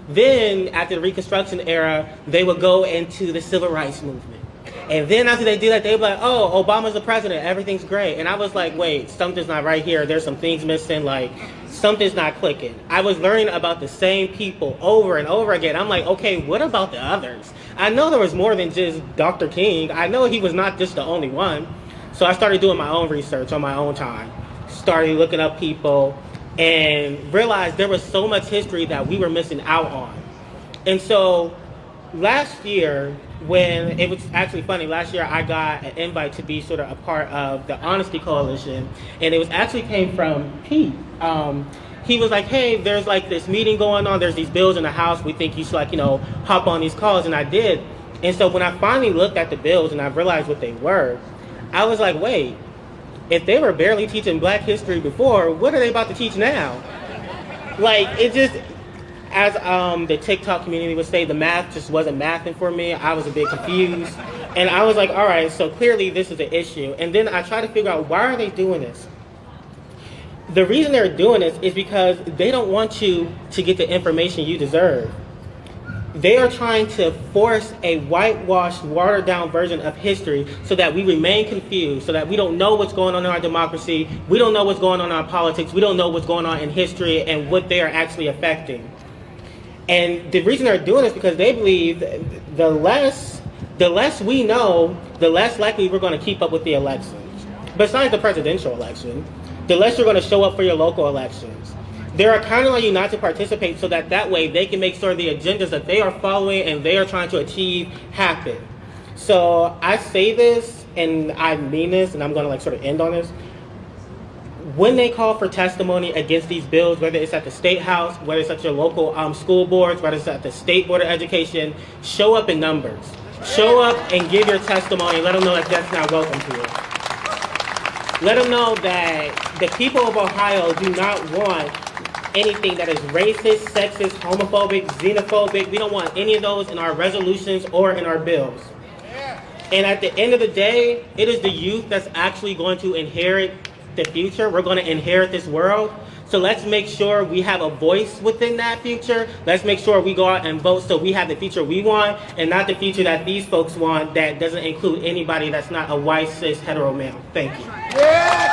J: Then, after the Reconstruction era, they would go into the Civil Rights Movement. And then after they did that, they'd be like, oh, Obama's the president, everything's great. And I was like, wait, something's not right here. There's some things missing, like, something's not clicking. I was learning about the same people over and over again. I'm like, okay, what about the others? I know there was more than just Dr. King. I know he was not just the only one. So I started doing my own research on my own time. Started looking up people, and realized there was so much history that we were missing out on. And so last year, when it was actually funny, last year I got an invite to be sort of a part of the Honesty Coalition, and it was actually came from Pete. He was like, hey, there's like this meeting going on, there's these bills in the House, we think you should hop on these calls, and I did. And so when I finally looked at the bills and I realized what they were, I was like, wait, if they were barely teaching black history before, what are they about to teach now? Like, it just, as the TikTok community would say, the math just wasn't mathing for me. I was a bit confused. And I was like, all right, so clearly this is an issue. And then I tried to figure out, why are they doing this? The reason they're doing this is because they don't want you to get the information you deserve. They are trying to force a whitewashed, watered-down version of history so that we remain confused, so that we don't know what's going on in our democracy, we don't know what's going on in our politics, we don't know what's going on in history and what they are actually affecting. And the reason they're doing this is because they believe the less we know, the less likely we're going to keep up with the elections. Besides the presidential election, the less you're going to show up for your local elections. They're counting on you not to participate so that way they can make sure the agendas that they are following and they are trying to achieve happen. So I say this, and I mean this, and I'm going to sort of end on this. When they call for testimony against these bills, whether it's at the Statehouse, whether it's at your local school boards, whether it's at the State Board of Education, show up in numbers. Show up and give your testimony. Let them know that that's not welcome to you. Let them know that the people of Ohio do not want anything that is racist, sexist, homophobic, xenophobic. We don't want any of those in our resolutions or in our bills. And at the end of the day, it is the youth that's actually going to inherit the future. We're going to inherit this world. So let's make sure we have a voice within that future. Let's make sure we go out and vote so we have the future we want and not the future that these folks want that doesn't include anybody that's not a white, cis, hetero male. Thank you.
H: Yeah,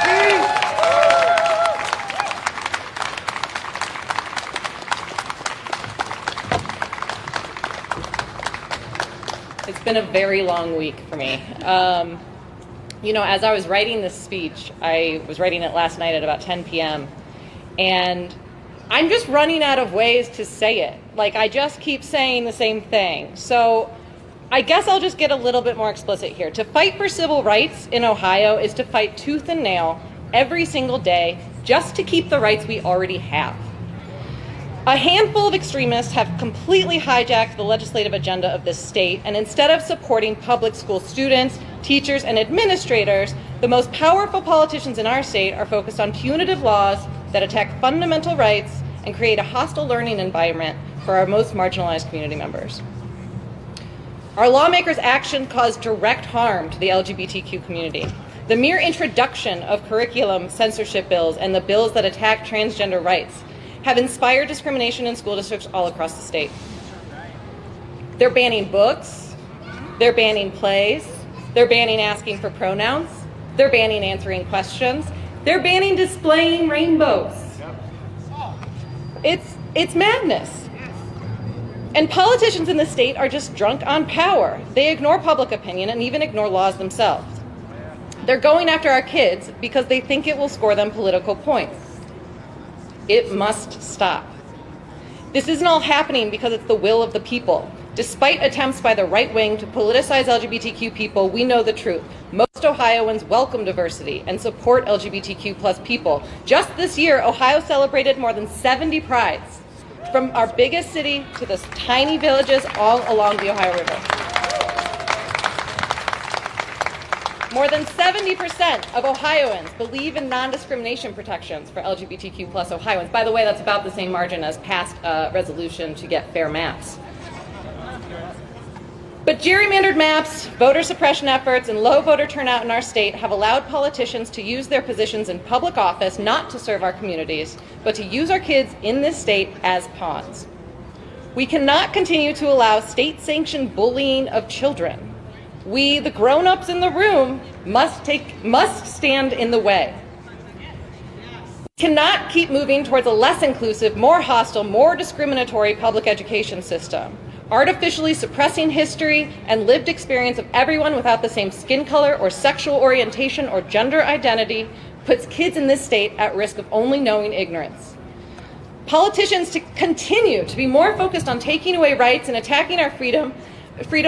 K: It's been a very long week for me. You know, as I was writing this speech, I was writing it last night at about 10 p.m., and I'm just running out of ways to say it. Like, I just keep saying the same thing. So I guess I'll just get a little bit more explicit here. To fight for civil rights in Ohio is to fight tooth and nail every single day just to keep the rights we already have. A handful of extremists have completely hijacked the legislative agenda of this state, and instead of supporting public school students, teachers, and administrators, the most powerful politicians in our state are focused on punitive laws that attack fundamental rights and create a hostile learning environment for our most marginalized community members. Our lawmakers' action caused direct harm to the LGBTQ community. The mere introduction of curriculum censorship bills and the bills that attack transgender rights have inspired discrimination in school districts all across the state. They're banning books, they're banning plays, they're banning asking for pronouns, they're banning answering questions, they're banning displaying rainbows. It's madness. And politicians in the state are just drunk on power. They ignore public opinion and even ignore laws themselves. They're going after our kids because they think it will score them political points. It must stop. This isn't all happening because it's the will of the people. Despite attempts by the right wing to politicize LGBTQ people, we know the truth. Most Ohioans welcome diversity and support LGBTQ plus people. Just this year, Ohio celebrated more than 70 prides, from our biggest city to the tiny villages all along the Ohio River. More than 70% of Ohioans believe in non-discrimination protections for LGBTQ plus Ohioans. By the way, that's about the same margin as passed resolution to get fair maps. But gerrymandered maps, voter suppression efforts, and low voter turnout in our state have allowed politicians to use their positions in public office not to serve our communities, but to use our kids in this state as pawns. We cannot continue to allow state-sanctioned bullying of children. We, the grown-ups in the room, must stand in the way. We cannot keep moving towards a less inclusive, more hostile, more discriminatory public education system, artificially suppressing history and lived experience of everyone without the same skin color or sexual orientation or gender identity puts kids in this state at risk of only knowing ignorance. Politicians to continue to be more focused on taking away rights and attacking our freedom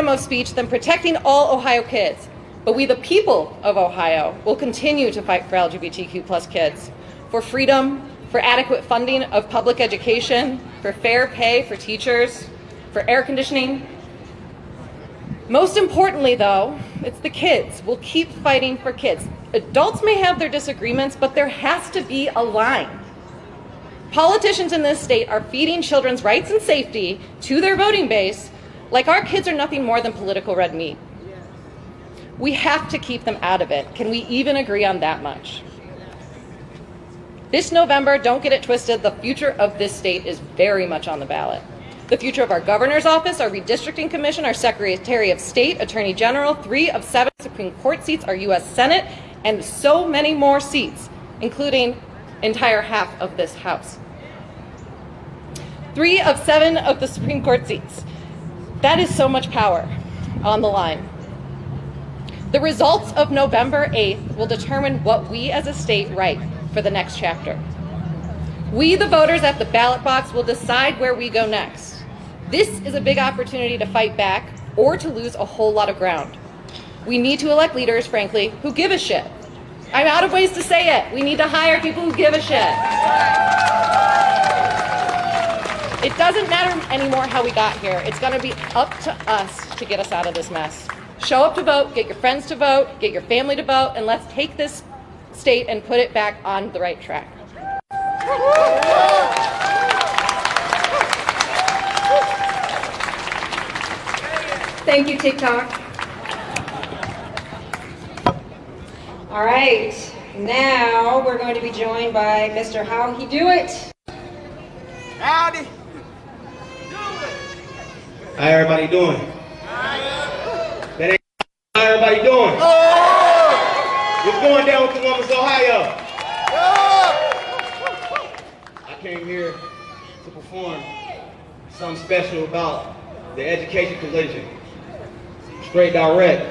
K: of speech than protecting all Ohio kids. But we, the people of Ohio, will continue to fight for LGBTQ plus kids, for freedom, for adequate funding of public education, for fair pay for teachers, for air conditioning. Most importantly, though, it's the kids. We'll keep fighting for kids. Adults may have their disagreements, but there has to be a line. Politicians in this state are feeding children's rights and safety to their voting base like our kids are nothing more than political red meat. We have to keep them out of it. Can we even agree on that much? This November, don't get it twisted, the future of this state is very much on the ballot. The future of our governor's office, our redistricting commission, our secretary of state, attorney general, 3 of 7 Supreme Court seats, our U.S. Senate, and so many more seats, including entire half of this House. 3 of 7 of the Supreme Court seats. That is so much power on the line. The results of November 8th will determine what we as a state write for the next chapter. We, the voters at the ballot box, will decide where we go next. This is a big opportunity to fight back or to lose a whole lot of ground. We need to elect leaders, frankly, who give a shit. I'm out of ways to say it. We need to hire people who give a shit. It doesn't matter anymore how we got here. It's going to be up to us to get us out of this mess. Show up to vote, get your friends to vote, get your family to vote, and let's take this state and put it back on the right track.
A: Thank you, TikTok. All right, now we're going to be joined by Mr. How He Do It.
H: Howdy.
L: How everybody doing? That ain't how everybody doing. What's going down with Columbus, Ohio? I came here to perform something special about the education collision. Straight direct.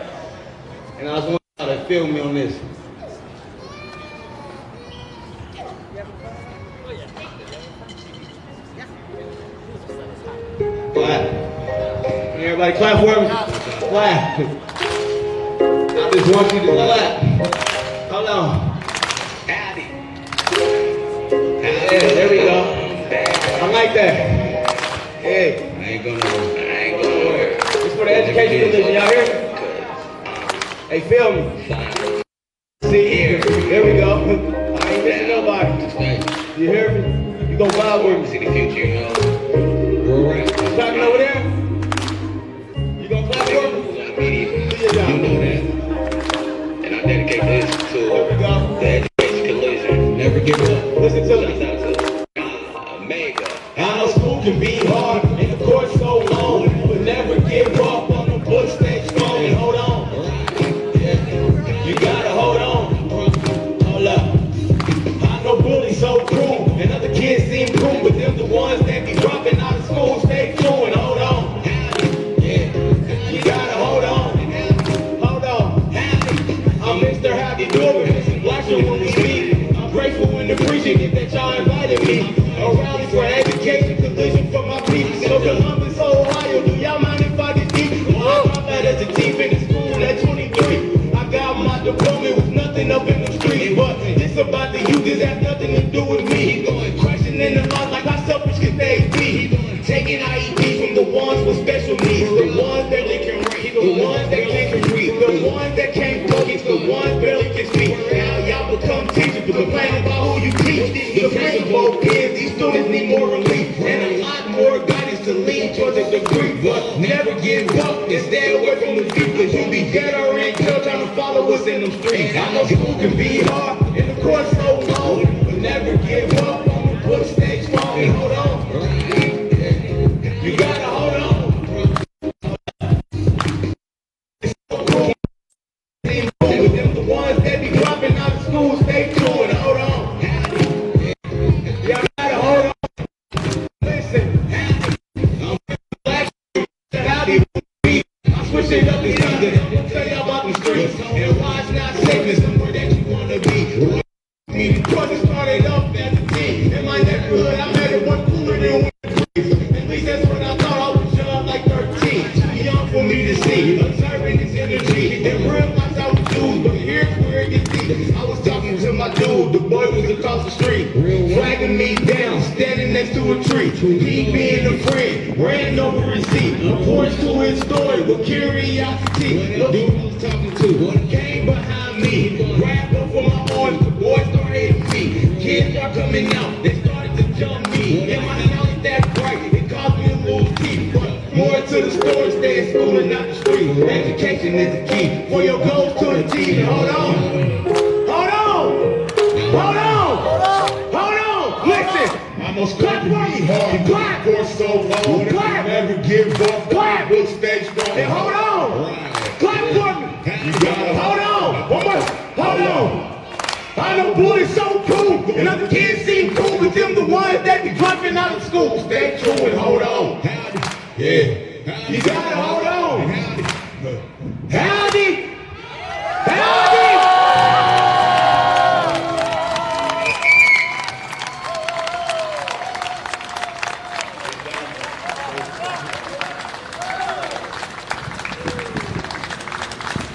L: And I was wondering to feel me on this. Clap. Everybody clap for me. Clap. I just want you to clap. Hold on. Yeah, there we go. I like that. Hey. I ain't going nowhere. This for the education division, y'all hear? Hey, feel me. See here. There we go. I ain't missing nobody. You hear me? You gonna vibe with me. See the future, you know. Clapping over there? You gonna clap for me? You know that. And I dedicate this to the education collision. Never give up. Listen to me. Omega. I know school can be hard and the course so long, but never give up on the book, stay strong and hold on. You gotta hold on. Hold up. I know bullies so cruel and other kids seem cool, but them the ones that be dropping out of school. Stay true and hold on. Yeah. You gotta hold on. Hold on. I'm Mr. Happy Dover. Mr. Blackstone when we meet. I'm grateful and appreciative that y'all invited me. A rally for education, collision for my people. So Columbus, Ohio, do y'all mind if I get deep? Well, I dropped out as a team in the school at 23. I got my diploma with nothing up in the streets. But this about the youth, this has nothing to do with me. Questioning the laws like how selfish can they be? Taking IEP from the ones with special needs. The ones that they can read, the ones that can't read, the ones that can't focus, the ones barely can speak. Now y'all become teachers, but complain about who you teach. The principal kids, these students need more relief and a lot more guidance to lead towards a degree. But never give up and stay away from the street, cause you'll be dead or in jail trying to follow us in them streets. I know school can be hard and the course so long, but never give up on the book, stay strong and hold on. You gotta hold on. With them the ones that be dropping out of school, stay true and hold on. Y'all gotta hold on. Listen, I'm black. I switch it up this season. I'll tell y'all about the streets and why it's not safe is somewhere that you wanna be. Because it started off as a team. In my neighborhood, I made it one cooler than one. At least that's what I thought. I was young, like 13. Too young for me to see. Observing this energy. In real life, I was dude, but here's where it gets deep. I was talking to my dude. The boy was across the street, flagging me down, standing next to a tree. He being a friend, ran over his seat. Reports to his story with curiosity. The dude I was talking to came behind me, grabbed up for my arms. The boy started hitting me. Kids are coming out. They started to jump me. And my knowledge that bright, it caused me to lose teeth. But more to the story, stay in school and not the street. Education is the key for your goals to the T. Hold on. Hold on. Hold on. Hold on. Listen. I must clap for me hard. Clap for so long. Clap. Never give up. Clap. We'll stay strong. And hold on. Clap for me. You gotta hold on. One more. Hold on. I know bullies so cool, and other kids seem cool, but them the ones that be dropping out of school. Stay true and hold on. Yeah. You gotta hold on. Howdy. Howdy.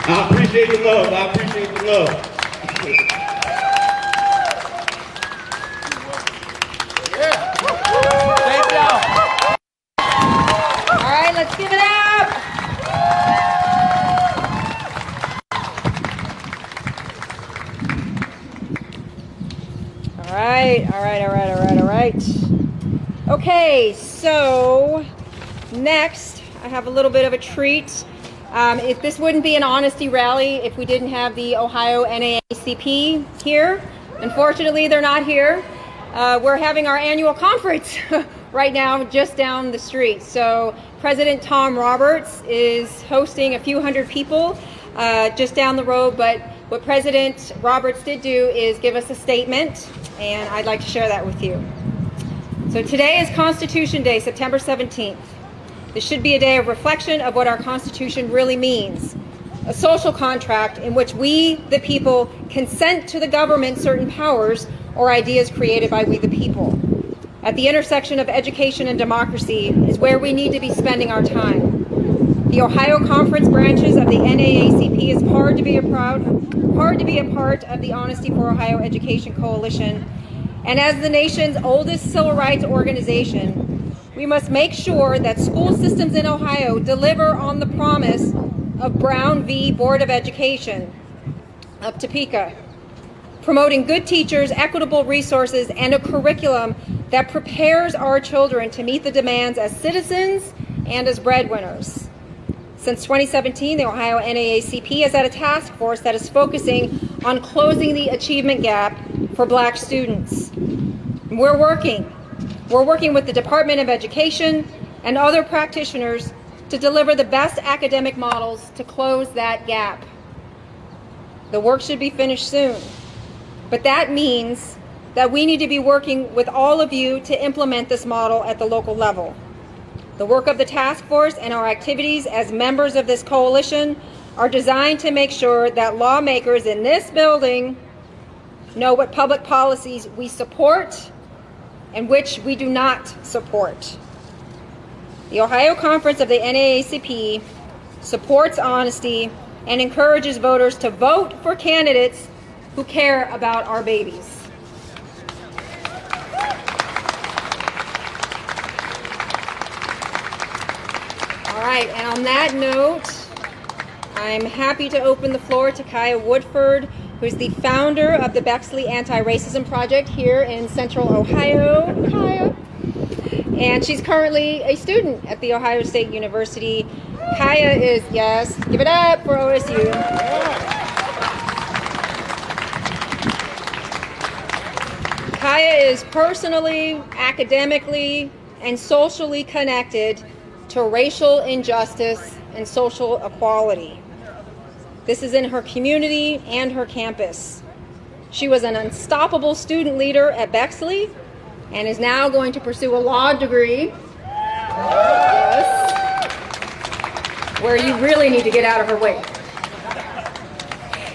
L: I appreciate the love. I appreciate the love.
A: Thank y'all. All right, let's give it up. All right. Okay, so next I have a little bit of a treat. If this wouldn't be an honesty rally if we didn't have the Ohio NAACP here. Unfortunately, they're not here. We're having our annual conference right now just down the street. So President Tom Roberts is hosting a few hundred people just down the road. But what President Roberts did do is give us a statement, and I'd like to share that with you. So today is Constitution Day, September 17th. This should be a day of reflection of what our Constitution really means. a social contract in which we, the people, consent to the government certain powers or ideas created by we, the people. At the intersection of education and democracy is where we need to be spending our time. The Ohio Conference branches of the NAACP is proud to be a part of the Honesty for Ohio Education Coalition. And as the nation's oldest civil rights organization, we must make sure that school systems in Ohio deliver on the promise of Brown v. Board of Education of Topeka, promoting good teachers, equitable resources, and a curriculum that prepares our children to meet the demands as citizens and as breadwinners. Since 2017, the Ohio NAACP has had a task force that is focusing on closing the achievement gap for Black students. We're working with the Department of Education and other practitioners to deliver the best academic models to close that gap. The work should be finished soon, but that means that we need to be working with all of you to implement this model at the local level. The work of the task force and our activities as members of this coalition are designed to make sure that lawmakers in this building know what public policies we support and which we do not support. The Ohio Conference of the NAACP supports honesty and encourages voters to vote for candidates who care about our babies. All right, and on that note, I'm happy to open the floor to Kaya Woodford, who's the founder of the Bexley Anti-Racism Project here in Central Ohio. Kaya. And she's currently a student at The Ohio State University. Kaya is, yes, give it up for OSU. Kaya is personally, academically, and socially connected to racial injustice and social equality. This is in her community and her campus. She was an unstoppable student leader at Bexley and is now going to pursue a law degree. Yes. Where you really need to get out of her way.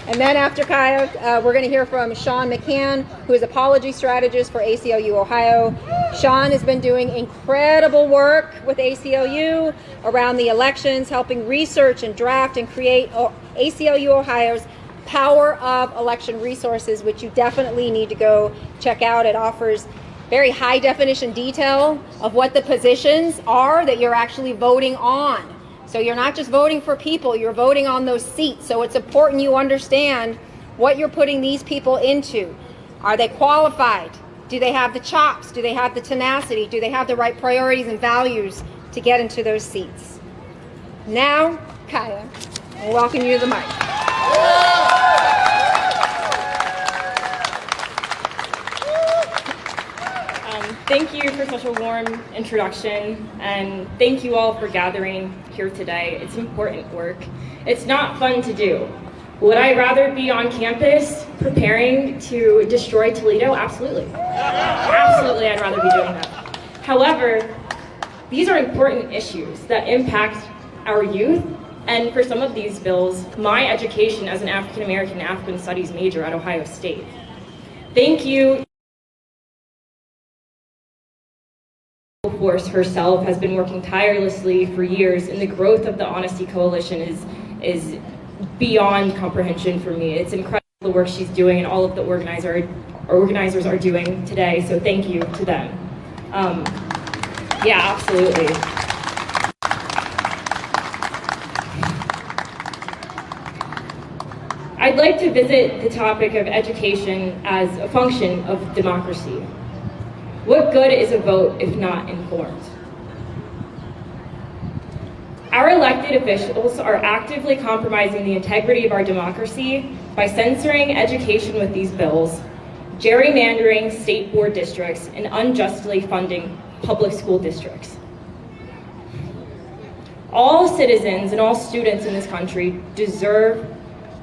A: And then after Kaya, we're going to hear from Sean McCann, who is apology strategist for ACLU Ohio. Sean has been doing incredible work with ACLU around the elections, helping research and draft and create ACLU Ohio's Power of Election Resources, which you definitely need to go check out. It offers very high definition detail of what the positions are that you're actually voting on. So you're not just voting for people, you're voting on those seats. So it's important you understand what you're putting these people into. Are they qualified? Do they have the chops? Do they have the tenacity? Do they have the right priorities and values to get into those seats? Now, Kaya, I welcome you to the mic.
D: Thank you for such a warm introduction, and thank you all for gathering here today. It's important work. It's not fun to do. Would I rather be on campus preparing to destroy Toledo? Absolutely. Absolutely, I'd rather be doing that. However, these are important issues that impact our youth, and for some of these bills, my education as an African American and African Studies major at Ohio State. Thank you. Force herself has been working tirelessly for years, and the growth of the Honesty Coalition is beyond comprehension for me. It's incredible the work she's doing and all of the organizers are doing today, so thank you to them. Yeah, absolutely. I'd like to visit the topic of education as a function of democracy. What good is a vote if not informed? Our elected officials are actively compromising the integrity of our democracy by censoring education with these bills, gerrymandering state board districts, and unjustly funding public school districts. All citizens and all students in this country deserve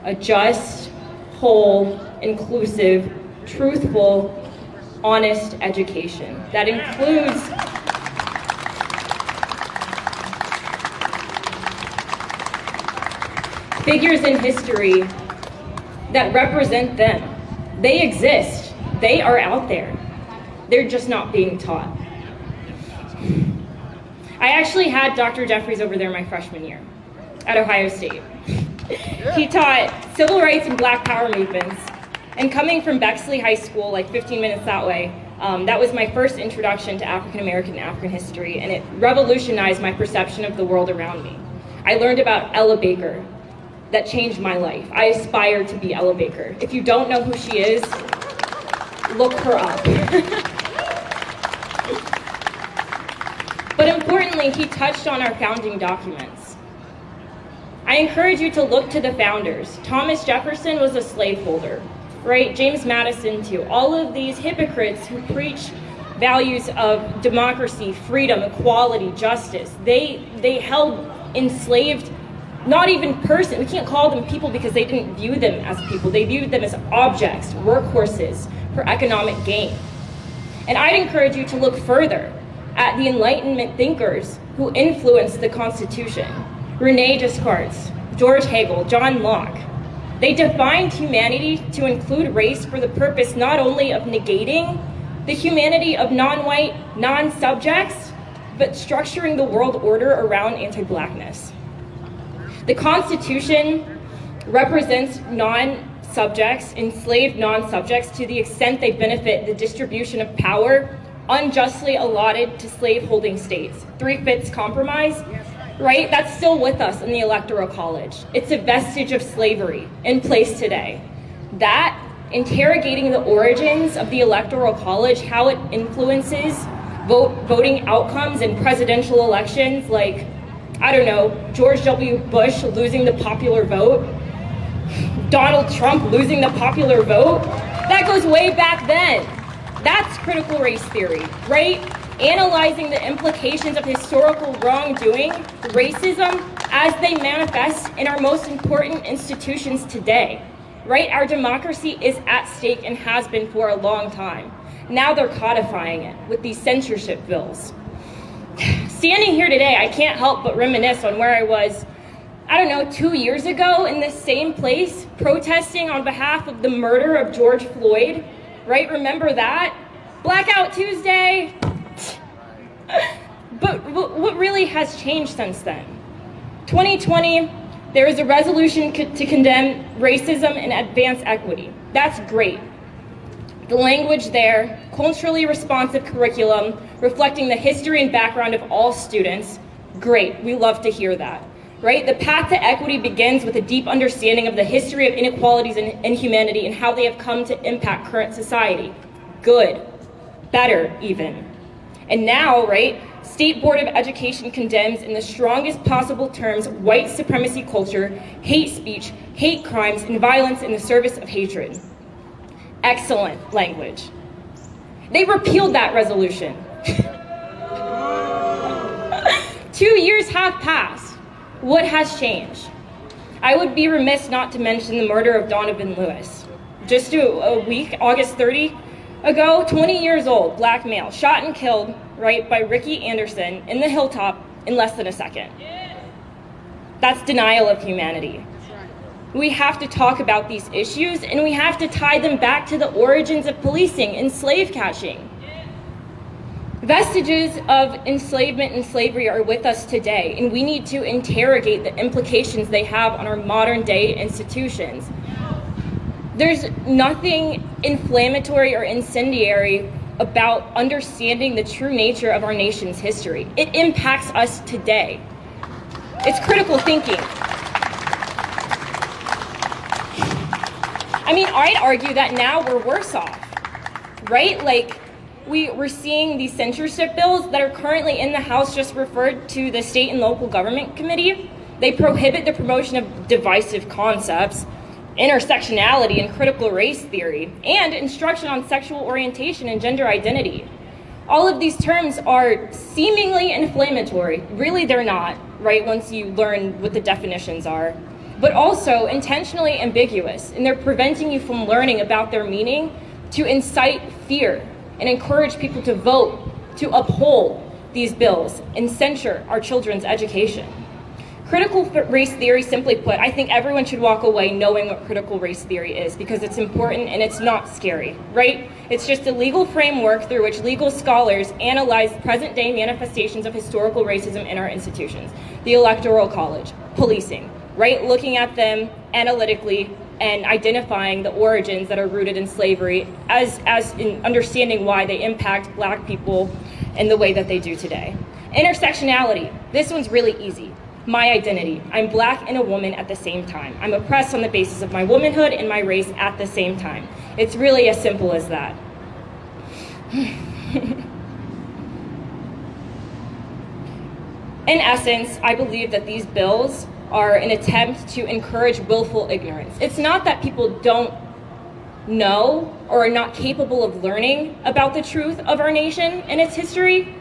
D: a just, whole, inclusive, truthful, honest education that includes figures in history that represent them. They exist. They are out there. They're just not being taught. I actually had Dr. Jeffries over there my freshman year at Ohio State. He taught civil rights and Black Power movements. And coming from Bexley High School, like 15 minutes that way, that was my first introduction to African American and African history, and it revolutionized my perception of the world around me. I learned about Ella Baker. That changed my life. I aspire to be Ella Baker. If you don't know who she is, look her up. But importantly, he touched on our founding documents. I encourage you to look to the founders. Thomas Jefferson was a slaveholder, right? James Madison too. All of these hypocrites who preach values of democracy, freedom, equality, justice, they held enslaved, not even person, we can't call them people because they didn't view them as people. They viewed them as objects, workhorses for economic gain. And I'd encourage you to look further at the Enlightenment thinkers who influenced the Constitution. Rene Descartes, George Hegel, John Locke. They defined humanity to include race for the purpose not only of negating the humanity of non-white, non-subjects, but structuring the world order around anti-Blackness. The Constitution represents non-subjects, enslaved non-subjects, to the extent they benefit the distribution of power unjustly allotted to slave-holding states. 3/5 compromise, right? That's still with us in the Electoral College. It's a vestige of slavery in place today. That, interrogating the origins of the Electoral College, how it influences voting outcomes in presidential elections, like, I don't know, George W. Bush losing the popular vote, Donald Trump losing the popular vote. That goes way back then. That's critical race theory, right? Analyzing the implications of historical wrongdoing, racism, as they manifest in our most important institutions today, right? Our democracy is at stake and has been for a long time. Now they're codifying it with these censorship bills. Standing here today, I can't help but reminisce on where I was, I don't know, 2 years ago in this same place, protesting on behalf of the murder of George Floyd, right? Remember that? Blackout Tuesday. But what really has changed since then? 2020, there is a resolution to condemn racism and advance equity. That's great. The language there, culturally responsive curriculum, reflecting the history and background of all students, great, we love to hear that, right? The path to equity begins with a deep understanding of the history of inequalities in humanity and how they have come to impact current society. Good, better even. And now, right, State Board of Education condemns in the strongest possible terms white supremacy culture, hate speech, hate crimes, and violence in the service of hatred. Excellent language. They repealed that resolution. 2 years have passed. What has changed? I would be remiss not to mention the murder of Donovan Lewis. Just a week, August 30 ago, 20 years old, black male, shot and killed, right, by Ricky Anderson in the Hilltop in less than a second. That's denial of humanity. We have to talk about these issues, and we have to tie them back to the origins of policing and slave catching. Vestiges of enslavement and slavery are with us today, and we need to interrogate the implications they have on our modern day institutions. There's nothing inflammatory or incendiary about understanding the true nature of our nation's history. It impacts us today. It's critical thinking. I mean, I'd argue that now we're worse off, right? Like, we're seeing these censorship bills that are currently in the House just referred to the State and Local Government Committee. They prohibit the promotion of divisive concepts, intersectionality and critical race theory, and instruction on sexual orientation and gender identity. All of these terms are seemingly inflammatory. Really, they're not, right, once you learn what the definitions are. But also intentionally ambiguous, and they're preventing you from learning about their meaning to incite fear and encourage people to vote to uphold these bills and censure our children's education. Critical race theory, simply put, I think everyone should walk away knowing what critical race theory is because it's important and it's not scary, right? It's just a legal framework through which legal scholars analyze present-day manifestations of historical racism in our institutions. The Electoral College, policing, right? Looking at them analytically and identifying the origins that are rooted in slavery as in understanding why they impact Black people in the way that they do today. Intersectionality, this one's really easy. My identity. I'm Black and a woman at the same time. I'm oppressed on the basis of my womanhood and my race at the same time. It's really as simple as that. In essence, I believe that these bills are an attempt to encourage willful ignorance. It's not that people don't know or are not capable of learning about the truth of our nation and its history.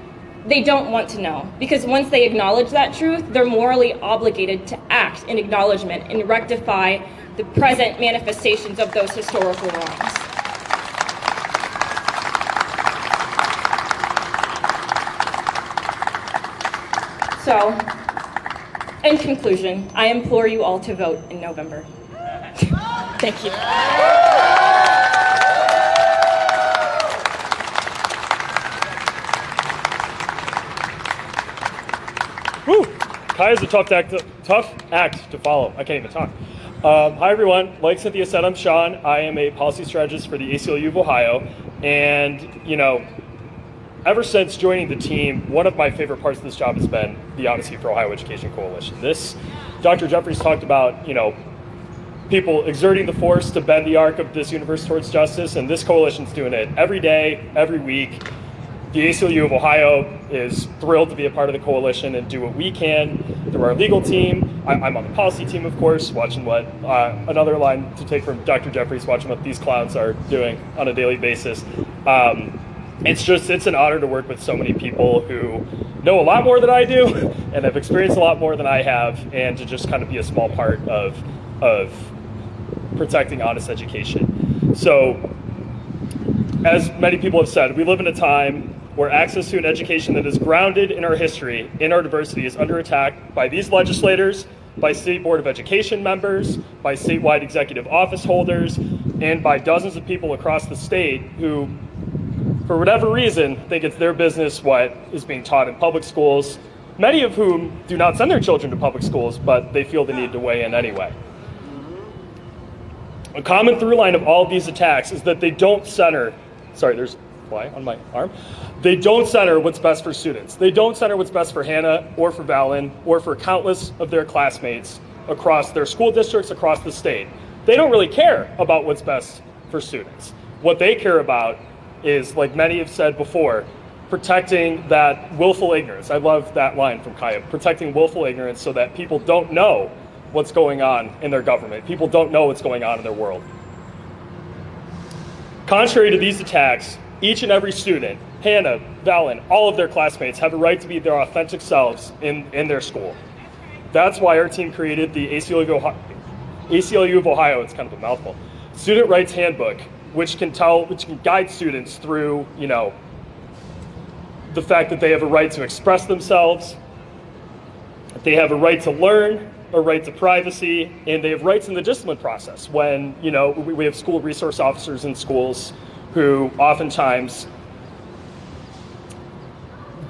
D: They don't want to know, because once they acknowledge that truth, they're morally obligated to act in acknowledgement and rectify the present manifestations of those historical wrongs. So, in conclusion, I implore you all to vote in November. Thank you.
M: Woo! Kai is a tough act to follow. I can't even talk. Hi everyone, like Cynthia said, I'm Sean. I am a policy strategist for the ACLU of Ohio. And, you know, ever since joining the team, one of my favorite parts of this job has been the Odyssey for Ohio Education Coalition. Dr. Jeffries talked about, you know, people exerting the force to bend the arc of this universe towards justice, and this coalition's doing it every day, every week. The ACLU of Ohio is thrilled to be a part of the coalition and do what we can through our legal team. I'm on the policy team, of course, watching what, another line to take from Dr. Jeffries, watching what these clowns are doing on a daily basis. It's an honor to work with so many people who know a lot more than I do and have experienced a lot more than I have, and to just kind of be a small part of protecting honest education. So, as many people have said, we live in a time where access to an education that is grounded in our history, in our diversity, is under attack by these legislators, by State Board of Education members, by statewide executive office holders, and by dozens of people across the state who, for whatever reason, think it's their business what is being taught in public schools, many of whom do not send their children to public schools, but they feel the need to weigh in anyway. A common through line of all of these attacks is that they don't center, sorry, there's a fly on my arm. They don't center what's best for students. They don't center what's best for Hannah or for Valen or for countless of their classmates across their school districts, across the state. They don't really care about what's best for students. What they care about is, like many have said before, protecting that willful ignorance. I love that line from Kaya, protecting willful ignorance so that people don't know what's going on in their government. People don't know what's going on in their world. Contrary to these attacks, each and every student, Hannah, Valen, all of their classmates have a right to be their authentic selves in their school. That's why our team created the ACLU of Ohio, it's kind of a mouthful, Student Rights Handbook, which can guide students through, you know, the fact that they have a right to express themselves, that they have a right to learn, a right to privacy, and they have rights in the discipline process when, you know, we have school resource officers in schools who oftentimes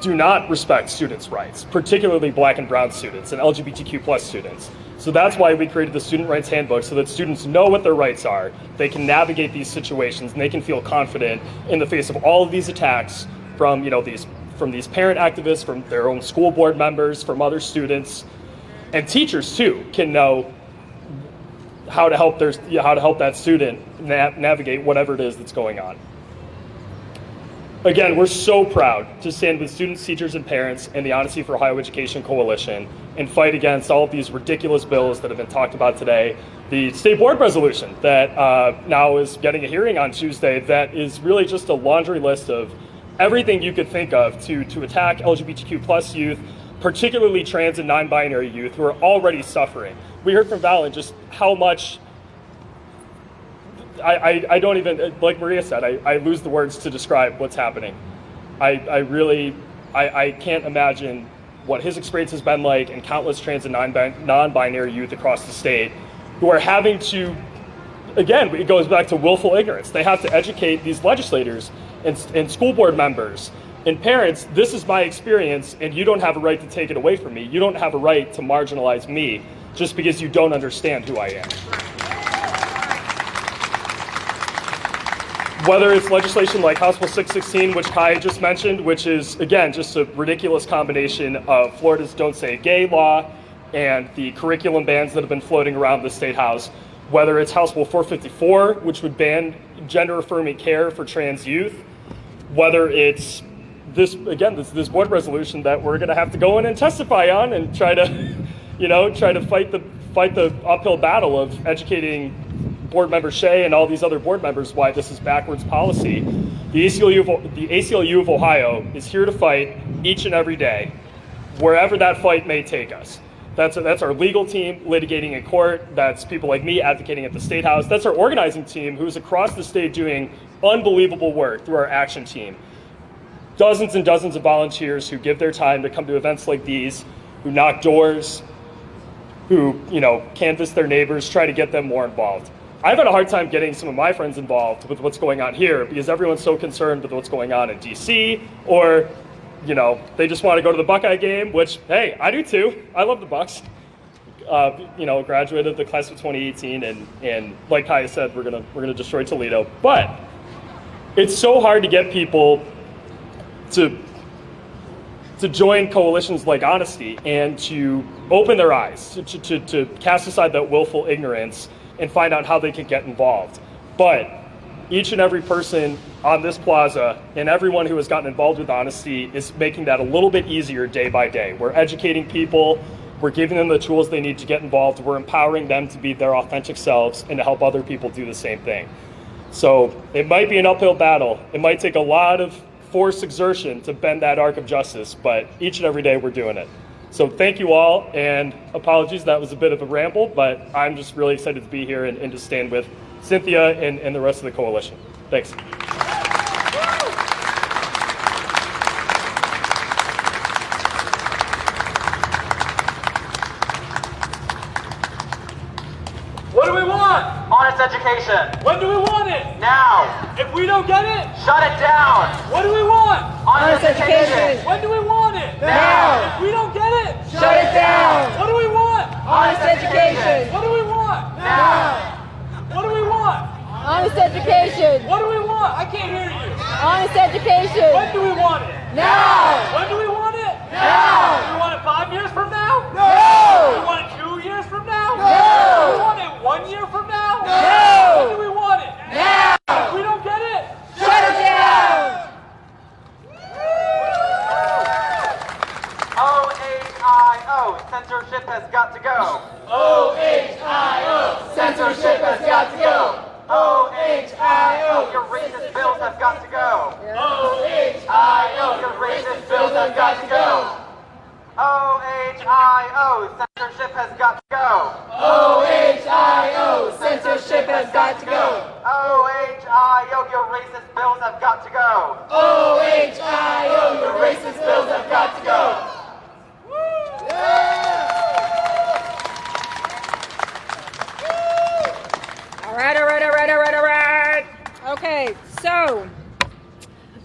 M: do not respect students' rights, particularly Black and brown students and LGBTQ plus students. So that's why we created the Student Rights Handbook, so that students know what their rights are, they can navigate these situations, and they can feel confident in the face of all of these attacks from, you know, from these parent activists, from their own school board members, from other students, and teachers too can know how to help that student navigate whatever it is that's going on. Again, we're so proud to stand with students, teachers, and parents and the Honesty for Ohio Education Coalition and fight against all of these ridiculous bills that have been talked about today. The state board resolution that now is getting a hearing on Tuesday that is really just a laundry list of everything you could think of to attack LGBTQ plus youth, particularly trans and non-binary youth who are already suffering. We heard from Valen just how much, I don't even, like Maria said, I lose the words to describe what's happening. I can't imagine what his experience has been like, and countless trans and non-binary youth across the state who are having to, again, it goes back to willful ignorance. They have to educate these legislators and school board members and parents. This is my experience, and you don't have a right to take it away from me. You don't have a right to marginalize me just because you don't understand who I am. Whether it's legislation like House Bill 616, which Kai just mentioned, which is, again, just a ridiculous combination of Florida's Don't Say Gay law and the curriculum bans that have been floating around the Statehouse, whether it's House Bill 454, which would ban gender-affirming care for trans youth, whether it's this, again, this board resolution that we're going to have to go in and testify on and try to, try to fight the uphill battle of educating board member Shea and all these other board members why this is backwards policy. The ACLU of Ohio is here to fight each and every day, wherever that fight may take us. That's our legal team litigating in court. That's people like me advocating at the Statehouse. That's our organizing team who's across the state doing unbelievable work through our action team. Dozens and dozens of volunteers who give their time to come to events like these, who knock doors, who canvass their neighbors, try to get them more involved. I've had a hard time getting some of my friends involved with what's going on here because everyone's so concerned with what's going on in DC, or they just want to go to the Buckeye game, which, hey, I do too. I love the Bucks. Graduated the class of 2018, and like Kaya said, we're gonna destroy Toledo. But it's so hard to get people to join coalitions like Honesty and to open their eyes, to cast aside that willful ignorance and find out how they can get involved. But each and every person on this plaza and everyone who has gotten involved with Honesty is making that a little bit easier day by day. We're educating people, we're giving them the tools they need to get involved, we're empowering them to be their authentic selves and to help other people do the same thing. So it might be an uphill battle. It might take a lot of forced exertion to bend that arc of justice, but each and every day we're doing it. So thank you all, and apologies, that was a bit of a ramble, but I'm just really excited to be here and to stand with Cynthia and the rest of the coalition. Thanks.
F: What do we want?
G: Honest education.
F: When do we want it?
G: Now.
F: If we don't get it,
G: shut it down.
F: What do we want?
G: Honest education.
F: When do we want it?
G: Now.
F: If we don't get it,
G: shut it down.
F: What do we want?
G: Honest education.
F: What do we want?
G: Now.
F: What do we want?
A: Honest education.
F: What do we want? I can't hear you.
A: Honest education.
F: When do we want it?
A: Now.
F: When do we want it?
A: Now.
F: Do we want it 5 years from now?
A: No.
F: Do we want it 2 years from now?
A: No.
F: Do we want it 1 year from now?
A: No.
F: When do we want it?
A: Now.
F: If we don't get it,
A: Shut it down.
G: OHIO, censorship has got to go.
F: OHIO,
G: Censorship has got to go. OHIO, your racist bills have got to go.
F: OHIO,
G: Your racist bills have got to go. OHIO, censorship has got to go.
F: OHIO, censorship has got to go.
G: OHIO, your racist bills have got to go.
F: OHIO, your racist bills have got to go.
A: All right. Okay, so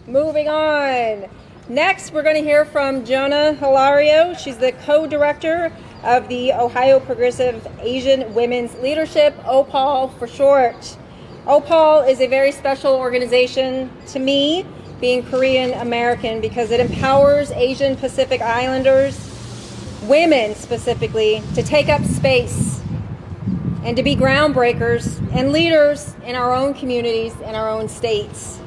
A: moving on. Next, we're going to hear from Jonah Hilario. She's the co-director of the Ohio Progressive Asian Women's Leadership, OPAL for short. OPAL is a very special organization to me, being Korean American, because it empowers Asian Pacific Islanders, women specifically, to take up space and to be groundbreakers and leaders in our own communities and our own states.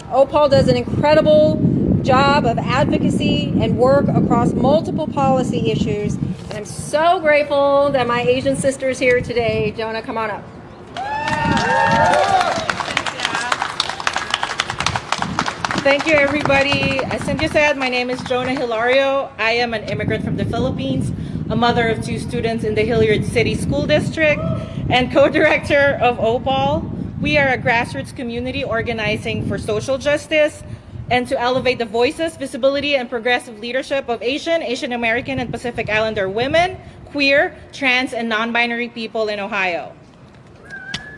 A: OPAL does an incredible job of advocacy and work across multiple policy issues, and I'm so grateful that my Asian sister is here today. Jonah, come on up.
N: Thank you, everybody. As Cynthia said, my name is Jonah Hilario. I am an immigrant from the Philippines, a mother of 2 students in the Hilliard City School District, and co-director of OPAL. We are a grassroots community organizing for social justice, and to elevate the voices, visibility, and progressive leadership of Asian, Asian American, and Pacific Islander women, queer, trans, and non-binary people in Ohio.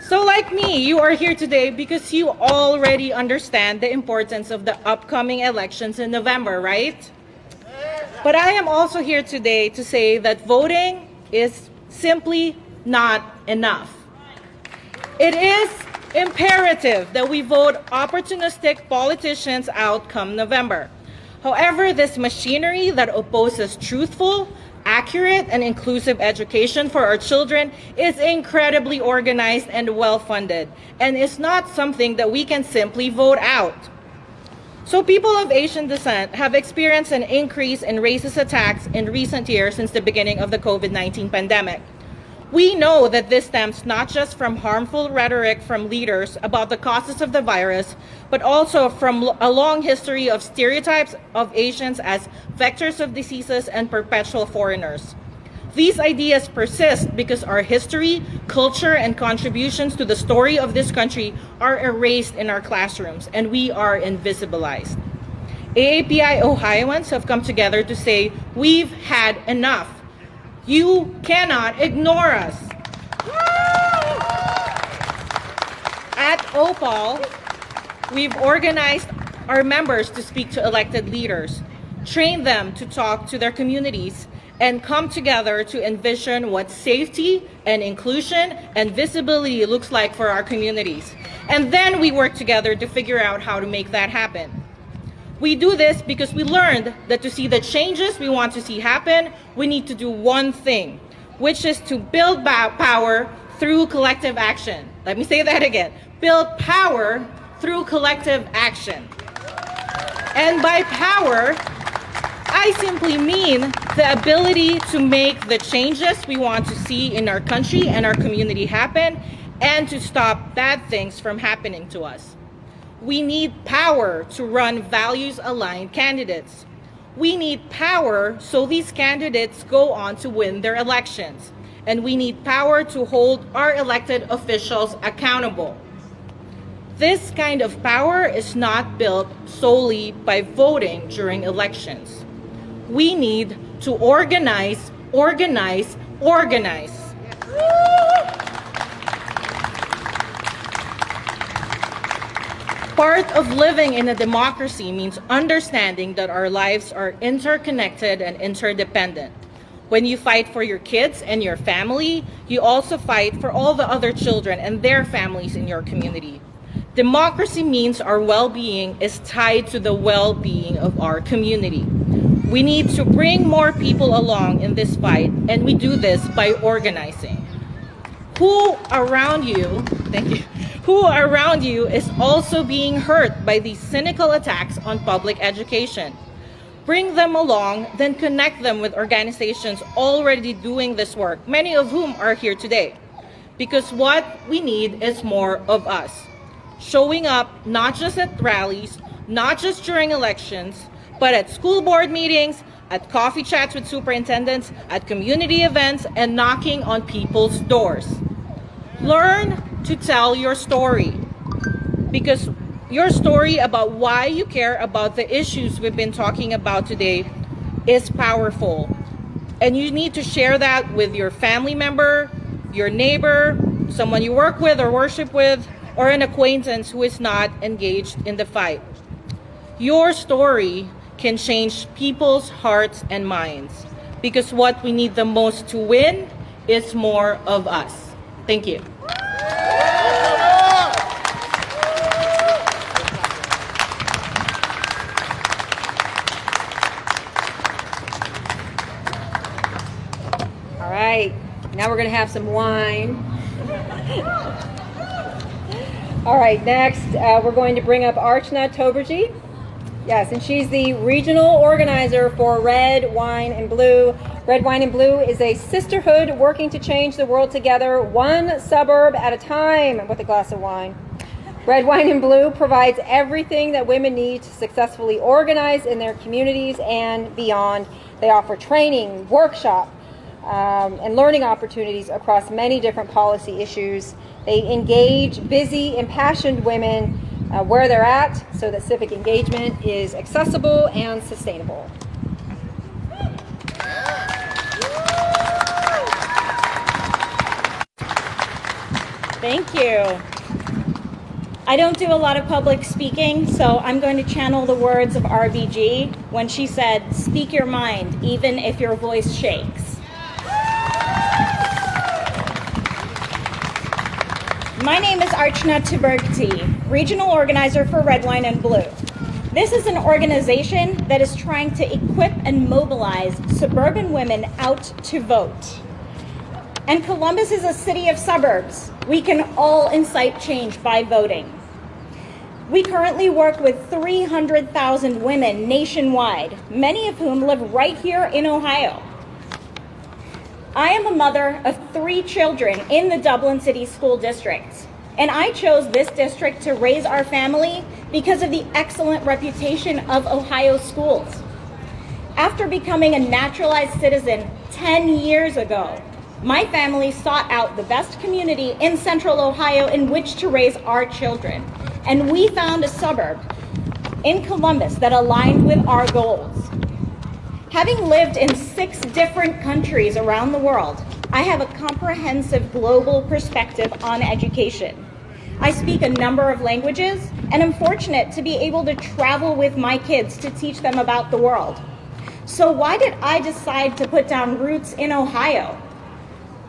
N: So like me, you are here today because you already understand the importance of the upcoming elections in November, right? But I am also here today to say that voting is simply not enough. It is imperative that we vote opportunistic politicians out come November. However, this machinery that opposes truthful, accurate, and inclusive education for our children is incredibly organized and well-funded, and is not something that we can simply vote out. So people of Asian descent have experienced an increase in racist attacks in recent years since the beginning of the COVID-19 pandemic. We know that this stems not just from harmful rhetoric from leaders about the causes of the virus, but also from a long history of stereotypes of Asians as vectors of diseases and perpetual foreigners. These ideas persist because our history, culture, and contributions to the story of this country are erased in our classrooms, and we are invisibilized. AAPI Ohioans have come together to say, we've had enough. You cannot ignore us. At OPAL, we've organized our members to speak to elected leaders, train them to talk to their communities, and come together to envision what safety and inclusion and visibility looks like for our communities. And then we work together to figure out how to make that happen. We do this because we learned that to see the changes we want to see happen, we need to do one thing, which is to build power through collective action. Let me say that again. Build power through collective action. And by power, I simply mean the ability to make the changes we want to see in our country and our community happen, and to stop bad things from happening to us. We need power to run values-aligned candidates. We need power so these candidates go on to win their elections. And we need power to hold our elected officials accountable. This kind of power is not built solely by voting during elections. We need to organize, organize, organize. Part of living in a democracy means understanding that our lives are interconnected and interdependent. When you fight for your kids and your family, you also fight for all the other children and their families in your community. Democracy means our well-being is tied to the well-being of our community. We need to bring more people along in this fight, and we do this by organizing. Who around you, thank you, who around you is also being hurt by these cynical attacks on public education? Bring them along, then connect them with organizations already doing this work, many of whom are here today. Because what we need is more of us. Showing up not just at rallies, not just during elections, but at school board meetings, at coffee chats with superintendents, at community events, and knocking on people's doors. Learn to tell your story, because your story about why you care about the issues we've been talking about today is powerful. And you need to share that with your family member, your neighbor, someone you work with or worship with, or an acquaintance who is not engaged in the fight. Your story can change people's hearts and minds, because what we need the most to win is more of us. Thank you.
A: All right, now we're gonna have some wine. All right, next we're going to bring up Archana Toberji. Yes, and she's the regional organizer for Red, Wine, and Blue. Red, Wine, and Blue is a sisterhood working to change the world together, one suburb at a time with a glass of wine. Red, Wine, and Blue provides everything that women need to successfully organize in their communities and beyond. They offer training, workshop, and learning opportunities across many different policy issues. They engage busy, impassioned women where they're at so that civic engagement is accessible and sustainable.
O: Thank you. I don't do a lot of public speaking, so I'm going to channel the words of RBG when she said, "Speak your mind, even if your voice shakes." My name is Archana Tubergti, Regional Organizer for Red, Wine, and Blue. This is an organization that is trying to equip and mobilize suburban women out to vote. And Columbus is a city of suburbs. We can all incite change by voting. We currently work with 300,000 women nationwide, many of whom live right here in Ohio. I am a mother of 3 children in the Dublin City School District, and I chose this district to raise our family because of the excellent reputation of Ohio schools. After becoming a naturalized citizen 10 years ago, my family sought out the best community in Central Ohio in which to raise our children, and we found a suburb in Columbus that aligned with our goals. Having lived in 6 different countries around the world, I have a comprehensive global perspective on education. I speak a number of languages, and I'm fortunate to be able to travel with my kids to teach them about the world. So why did I decide to put down roots in Ohio?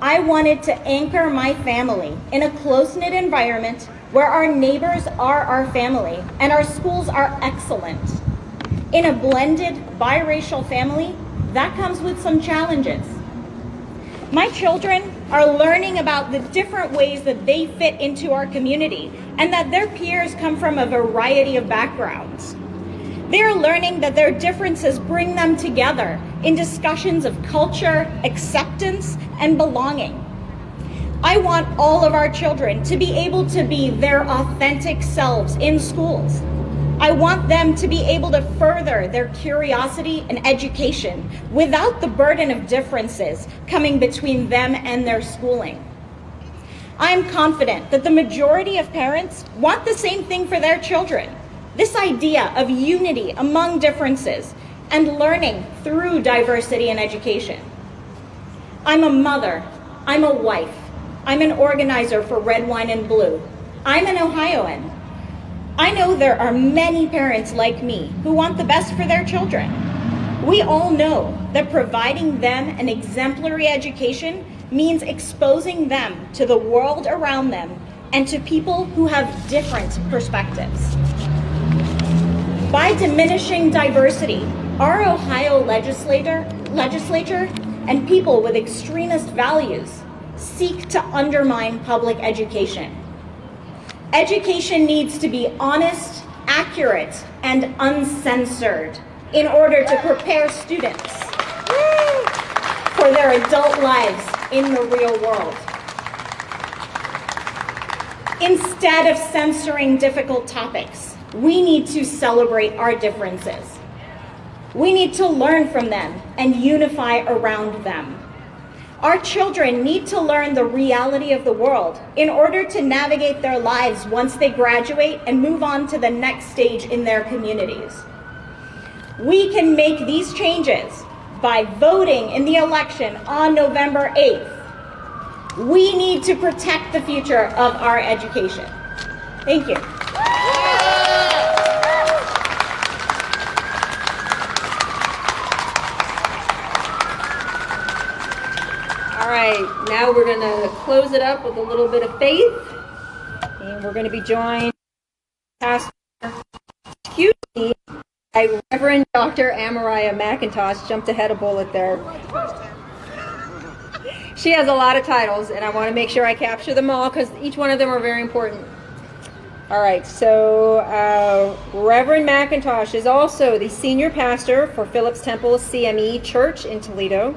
O: I wanted to anchor my family in a close-knit environment where our neighbors are our family and our schools are excellent. In a blended biracial family, that comes with some challenges. My children are learning about the different ways that they fit into our community and that their peers come from a variety of backgrounds. They're learning that their differences bring them together in discussions of culture, acceptance, and belonging. I want all of our children to be able to be their authentic selves in schools. I want them to be able to further their curiosity and education without the burden of differences coming between them and their schooling. I'm confident that the majority of parents want the same thing for their children. This idea of unity among differences and learning through diversity in education. I'm a mother, I'm a wife, I'm an organizer for Red, Wine, and Blue. I'm an Ohioan. I know there are many parents like me who want the best for their children. We all know that providing them an exemplary education means exposing them to the world around them and to people who have different perspectives. By diminishing diversity, our Ohio legislature and people with extremist values seek to undermine public education. Education needs to be honest, accurate, and uncensored in order to prepare students for their adult lives in the real world. Instead of censoring difficult topics, we need to celebrate our differences. We need to learn from them and unify around them. Our children need to learn the reality of the world in order to navigate their lives once they graduate and move on to the next stage in their communities. We can make these changes by voting in the election on November 8th. We need to protect the future of our education. Thank you.
A: All right, now we're going to close it up with a little bit of faith, and we're going to be joined by Reverend Dr. Amariah McIntosh. Jumped ahead a bullet there. She has a lot of titles, and I want to make sure I capture them all because each one of them are very important. All right, so Reverend McIntosh is also the senior pastor for Phillips Temple CME Church in Toledo.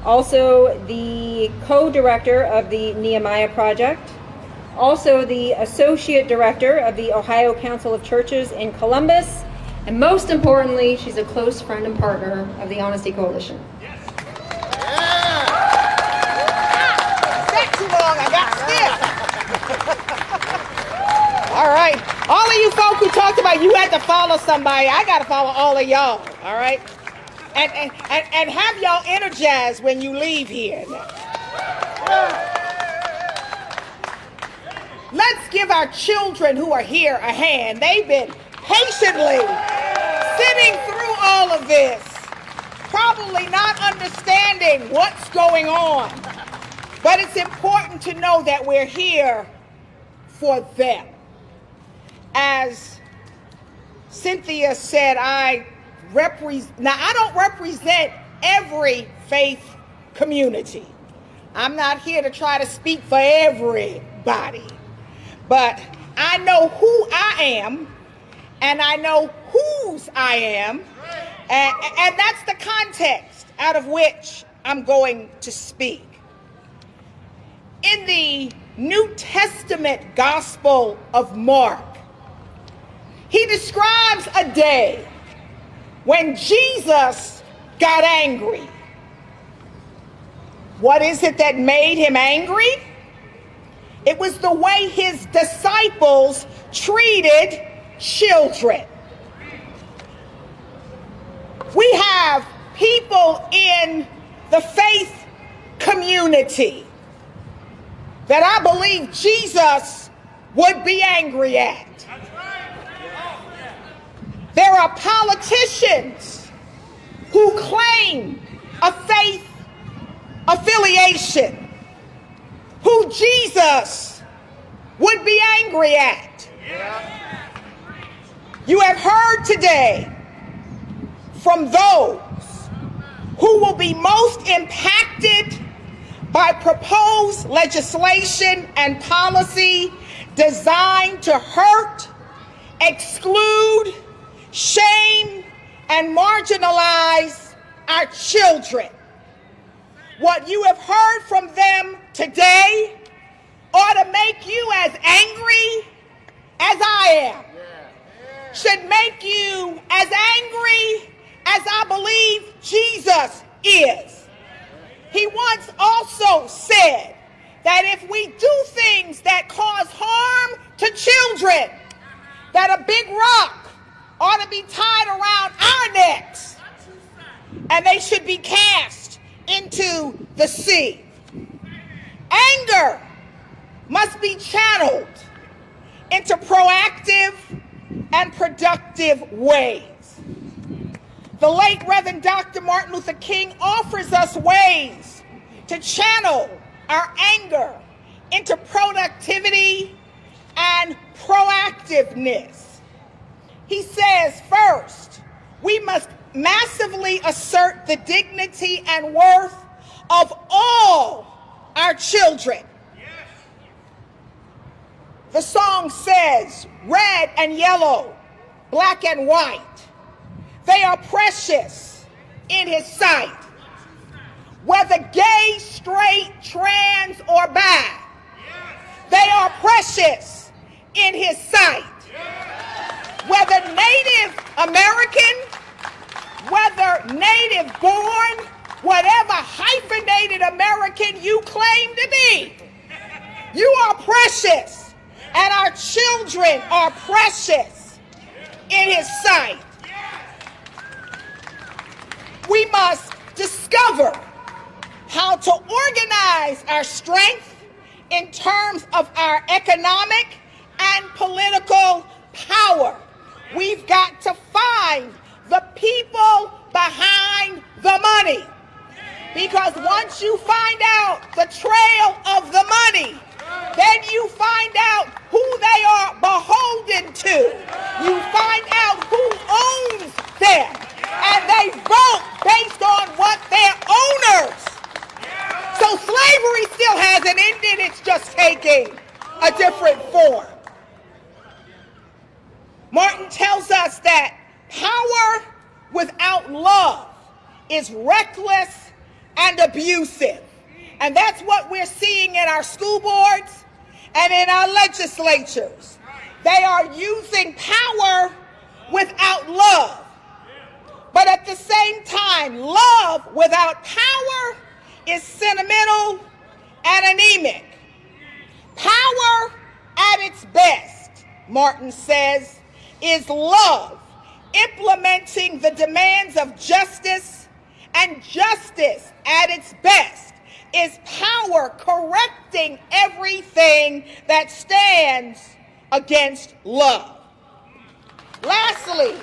A: Also the co-director of the Nehemiah Project, also the associate director of the Ohio Council of Churches in Columbus, and most importantly, she's a close friend and partner of the Honesty Coalition.
H: Yes. Yeah. Not too long, I got stiff. All right.
F: All of you folk who talked about you had to follow somebody, I got to follow all of y'all, all right? And have y'all energized when you leave here. Let's give our children who are here a hand. They've been patiently sitting through all of this, probably not understanding what's going on. But it's important to know that we're here for them. As Cynthia said, I don't represent every faith community. I'm not here to try to speak for everybody. But I know who I am, and I know whose I am, and that's the context out of which I'm going to speak. In the New Testament Gospel of Mark, he describes a day when Jesus got angry. What is it that made him angry? It was the way his disciples treated children. We have people in the faith community that I believe Jesus would be angry at. There are politicians who claim a faith affiliation who Jesus would be angry at. You have heard today from those who will be most impacted by proposed legislation and policy designed to hurt, exclude, shame, and marginalize our children. What you have heard from them today ought to make you as angry as I am. Should make you as angry as I believe Jesus is. He once also said that if we do things that cause harm to children, that a big rock ought to be tied around our necks and they should be cast into the sea. Anger must be channeled into proactive and productive ways. The late Reverend Dr. Martin Luther King offers us ways to channel our anger into productivity and proactiveness. He says, first, we must massively assert the dignity and worth of all our children. The song says, red and yellow, black and white, they are precious in his sight. Whether gay, straight, trans, or bi, they are precious in his sight. Whether Native American, whether native born, whatever hyphenated American you claim to be, you are precious, and our children are precious in his sight. We must discover how to organize our strength in terms of our economic and political power. We've got to find the people behind the money. Because once you find out the trail of the money, then you find out who they are beholden to. You find out who owns them. And they vote based on what their owners. So slavery still hasn't ended, it's just taking a different form. Martin tells us that power without love is reckless and abusive. And that's what we're seeing in our school boards and in our legislatures. They are using power without love. But at the same time, love without power is sentimental and anemic. Power at its best Martin says, is love, implementing the demands of justice, and justice at its best is power correcting everything that stands against love. Lastly,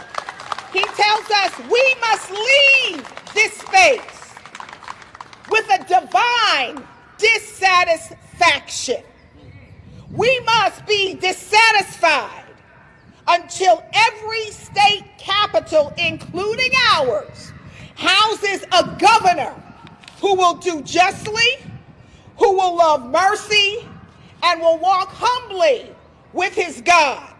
F: he tells us we must leave this space with a divine dissatisfaction. We must be dissatisfied until every state capital, including ours, houses a governor who will do justly, who will love mercy, and will walk humbly with his God.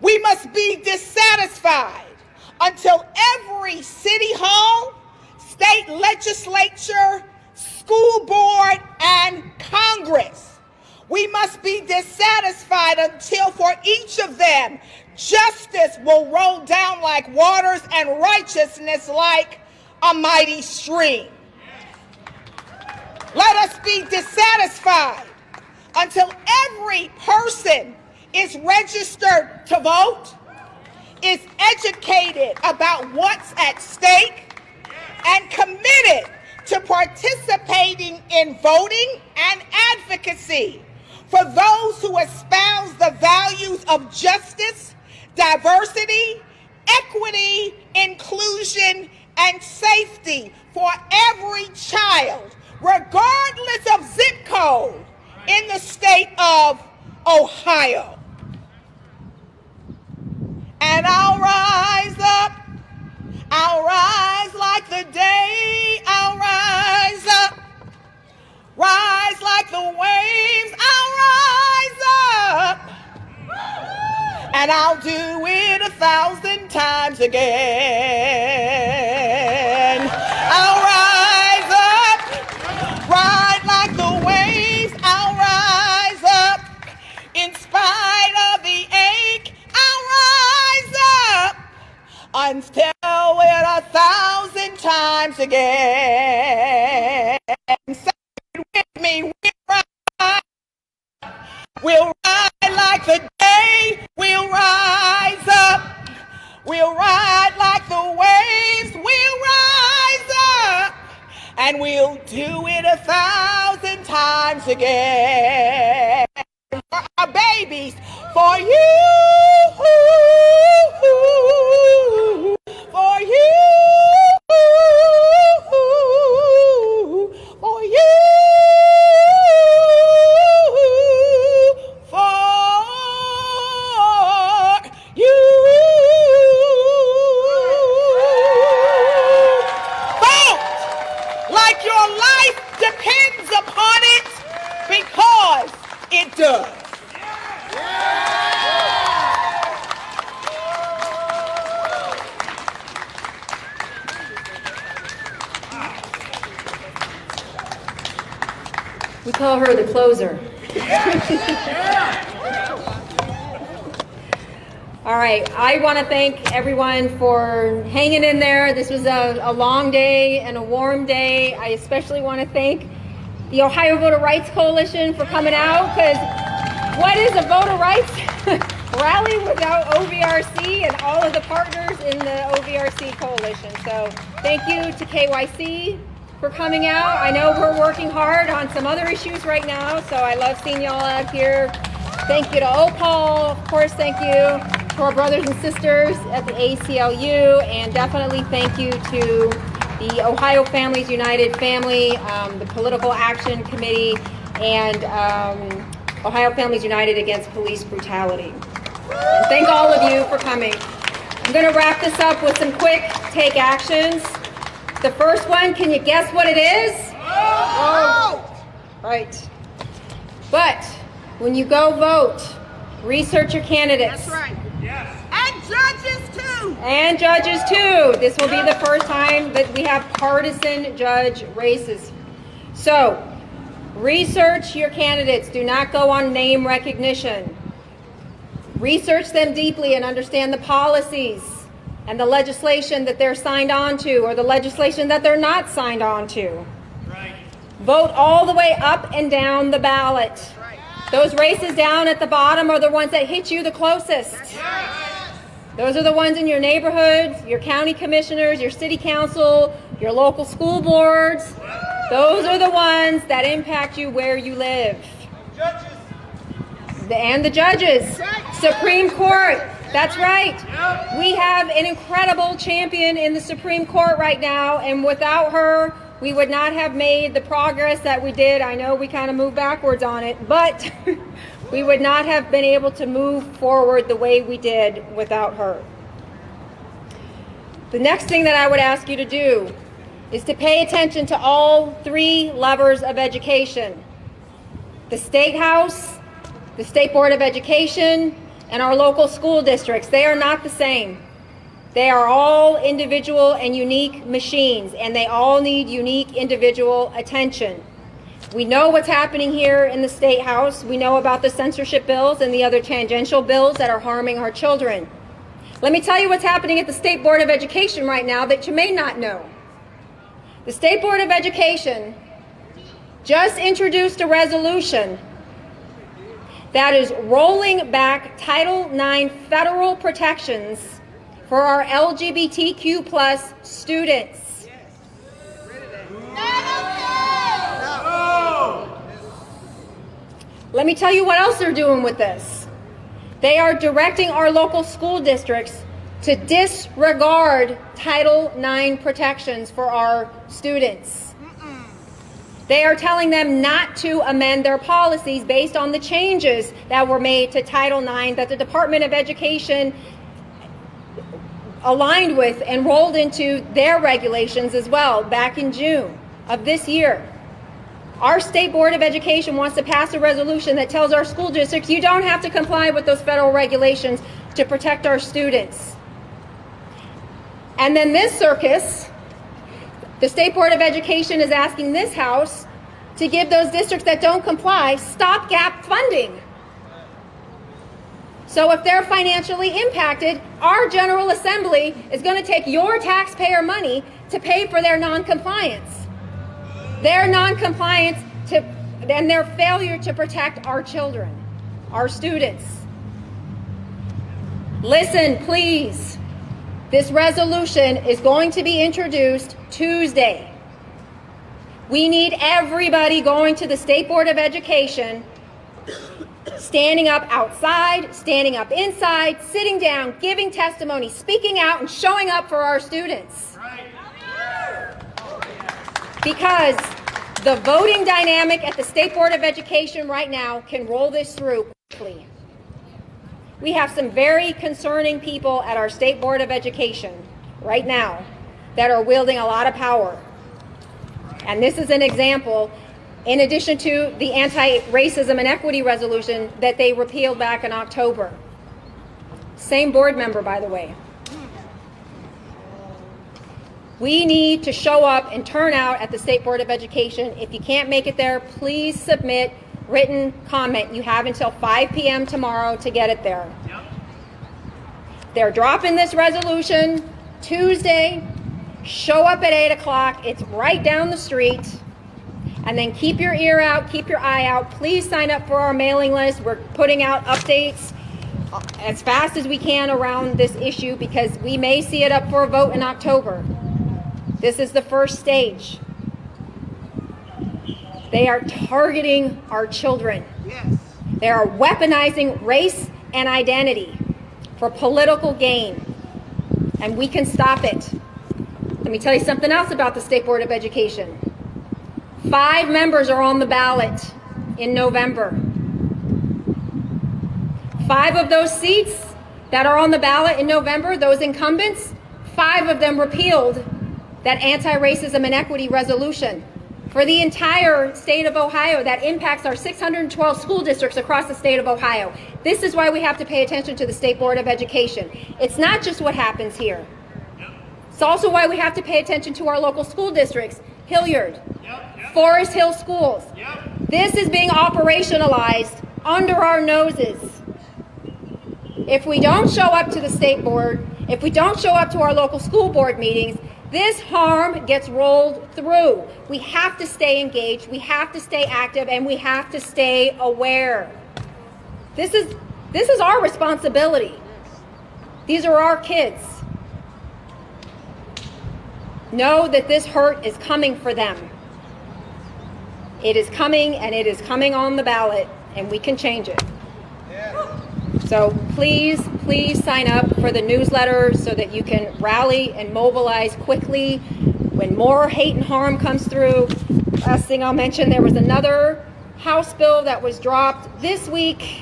F: We must be dissatisfied until every city hall, state legislature, school board, and Congress, we must be dissatisfied until for each of them, justice will roll down like waters and righteousness like a mighty stream. Let us be dissatisfied until every person is registered to vote, is educated about what's at stake, and committed to participating in voting and advocacy for those who espouse the values of justice, diversity, equity, inclusion, and safety for every child, regardless of zip code, in the state of Ohio. And I'll rise up, I'll rise like the day, I'll rise up, rise like the waves, I'll rise up, and I'll do it 1,000 times again. I'll rise up, ride like the waves, I'll rise up, in spite of the ache, I'll rise up, until it 1,000 times again. Say it with me, we'll ride like the day, we'll rise up, we'll ride like the waves, we'll rise up, and we'll do it 1,000 times again. For our babies, for you, for you, for you, for you. Vote like your life depends upon it, because it does.
A: We call her the closer. All right, I want to thank everyone for hanging in there. This was a long day and a warm day. I especially want to thank the Ohio Voter Rights Coalition for coming out, because what is a voter rights rally without OVRC and all of the partners in the OVRC coalition? So thank you to KYC for coming out. I know we're working hard on some other issues right now, so I love seeing y'all out here. Thank you to OPAL, of course, thank you to our brothers and sisters at the ACLU, and definitely thank you to the Ohio Families United family, the Political Action Committee, and Ohio Families United Against Police Brutality. And thank all of you for coming. I'm going to wrap this up with some quick take actions. The first one, can you guess what it is? Oh, right. But when you go vote, research your candidates.
F: That's right. Yes. And judges too.
A: And judges too. This will be the first time that we have partisan judge races. So, research your candidates. Do not go on name recognition. Research them deeply and understand the policies and the legislation that they're signed on to, or the legislation that they're not signed on to. Right. Vote all the way up and down the ballot. Right. Those races down at the bottom are the ones that hit you the closest. Those are the ones in your neighborhoods, your county commissioners, your city council, your local school boards. Those are the ones that impact you where you live. And the judges. Supreme Court. That's right. We have an incredible champion in the Supreme Court right now, and without her, we would not have made the progress that we did. I know we kind of moved backwards on it, but we would not have been able to move forward the way we did without her. The next thing that I would ask you to do is to pay attention to all three levers of education: the Statehouse, the State Board of Education, and our local school districts. They are not the same. They are all individual and unique machines, and they all need unique individual attention. We know what's happening here in the State House. We know about the censorship bills and the other tangential bills that are harming our children. Let me tell you what's happening at the State Board of Education right now that you may not know. The State Board of Education just introduced a resolution that is rolling back Title IX federal protections for our LGBTQ plus students. Let me tell you what else they're doing with this. They are directing our local school districts to disregard Title IX protections for our students. They are telling them not to amend their policies based on the changes that were made to Title IX that the Department of Education aligned with and rolled into their regulations as well back in June of this year. Our State Board of Education wants to pass a resolution that tells our school districts you don't have to comply with those federal regulations to protect our students. And then this circus, the State Board of Education is asking this House to give those districts that don't comply stopgap funding. So if they're financially impacted, our General Assembly is going to take your taxpayer money to pay for their noncompliance. Their noncompliance and their failure to protect our children, our students. Listen, please. This resolution is going to be introduced Tuesday. We need everybody going to the State Board of Education, standing up outside, standing up inside, sitting down, giving testimony, speaking out, and showing up for our students. Because the voting dynamic at the State Board of Education right now can roll this through quickly. We have some very concerning people at our State Board of Education right now that are wielding a lot of power. And this is an example, in addition to the anti-racism and equity resolution that they repealed back in October. Same board member, by the way. We need to show up and turn out at the State Board of Education. If you can't make it there, please submit written comment. You have until 5 p.m. tomorrow to get it there. Yep. They're dropping this resolution Tuesday. Show up at 8 o'clock. It's right down the street. And then keep your ear out, keep your eye out. Please sign up for our mailing list. We're putting out updates as fast as we can around this issue because we may see it up for a vote in October. This is the first stage. They are targeting our children. Yes. They are weaponizing race and identity for political gain. And we can stop it. Let me tell you something else about the State Board of Education. 5 members are on the ballot in November. 5 of those seats that are on the ballot in November, those incumbents, 5 of them repealed that anti-racism and equity resolution for the entire state of Ohio that impacts our 612 school districts across the state of Ohio. This is why we have to pay attention to the State Board of Education. It's not just what happens here. It's also why we have to pay attention to our local school districts, Hilliard, Forest Hill Schools. This is being operationalized under our noses. If we don't show up to the state board, if we don't show up to our local school board meetings, this harm gets rolled through. We have to stay engaged, we have to stay active, and we have to stay aware. This is our responsibility. These are our kids. Know that this hurt is coming for them. It is coming, and it is coming on the ballot, and we can change it. So please, please sign up for the newsletter so that you can rally and mobilize quickly when more hate and harm comes through. Last thing I'll mention, there was another House bill that was dropped this week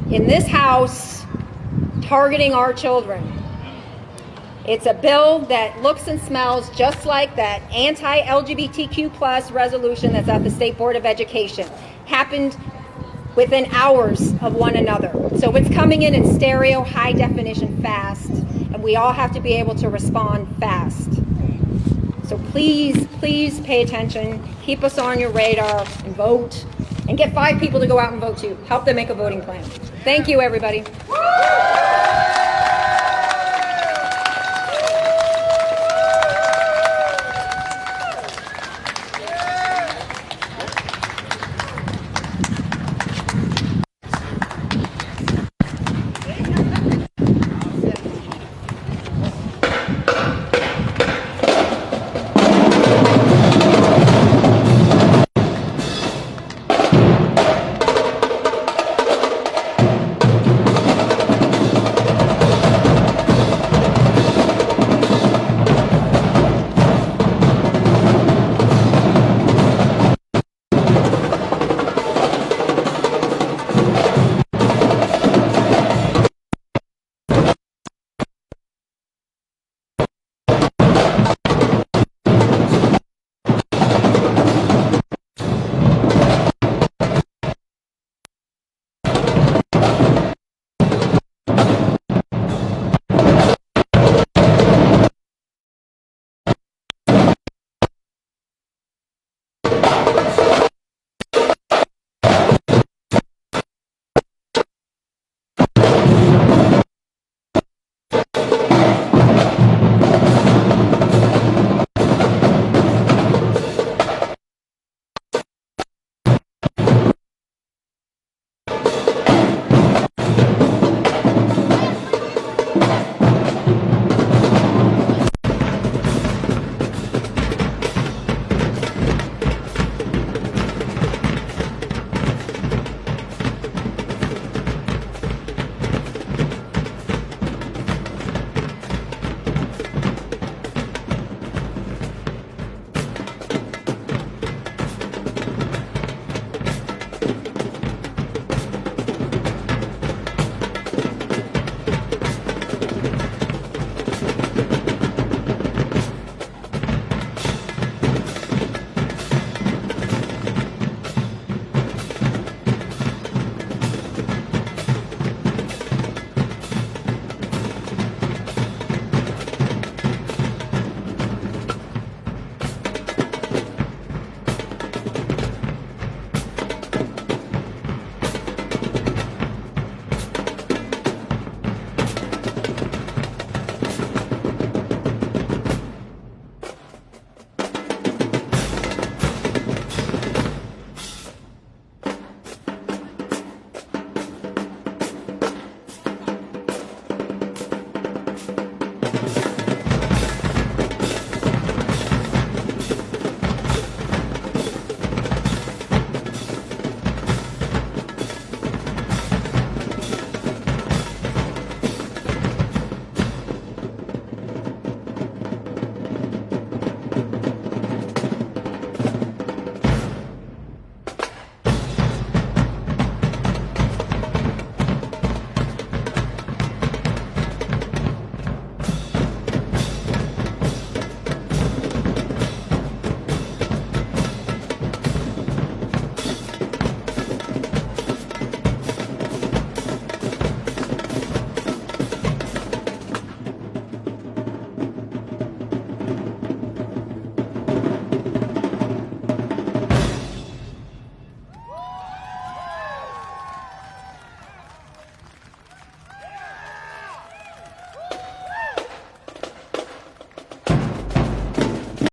A: in this House targeting our children. It's a bill that looks and smells just like that anti-LGBTQ plus resolution that's at the State Board of Education. Happened within hours of one another. So it's coming in stereo, high definition, fast, and we all have to be able to respond fast. So please, please pay attention, keep us on your radar, and vote, and get 5 people to go out and vote too. Help them make a voting plan. Thank you, everybody.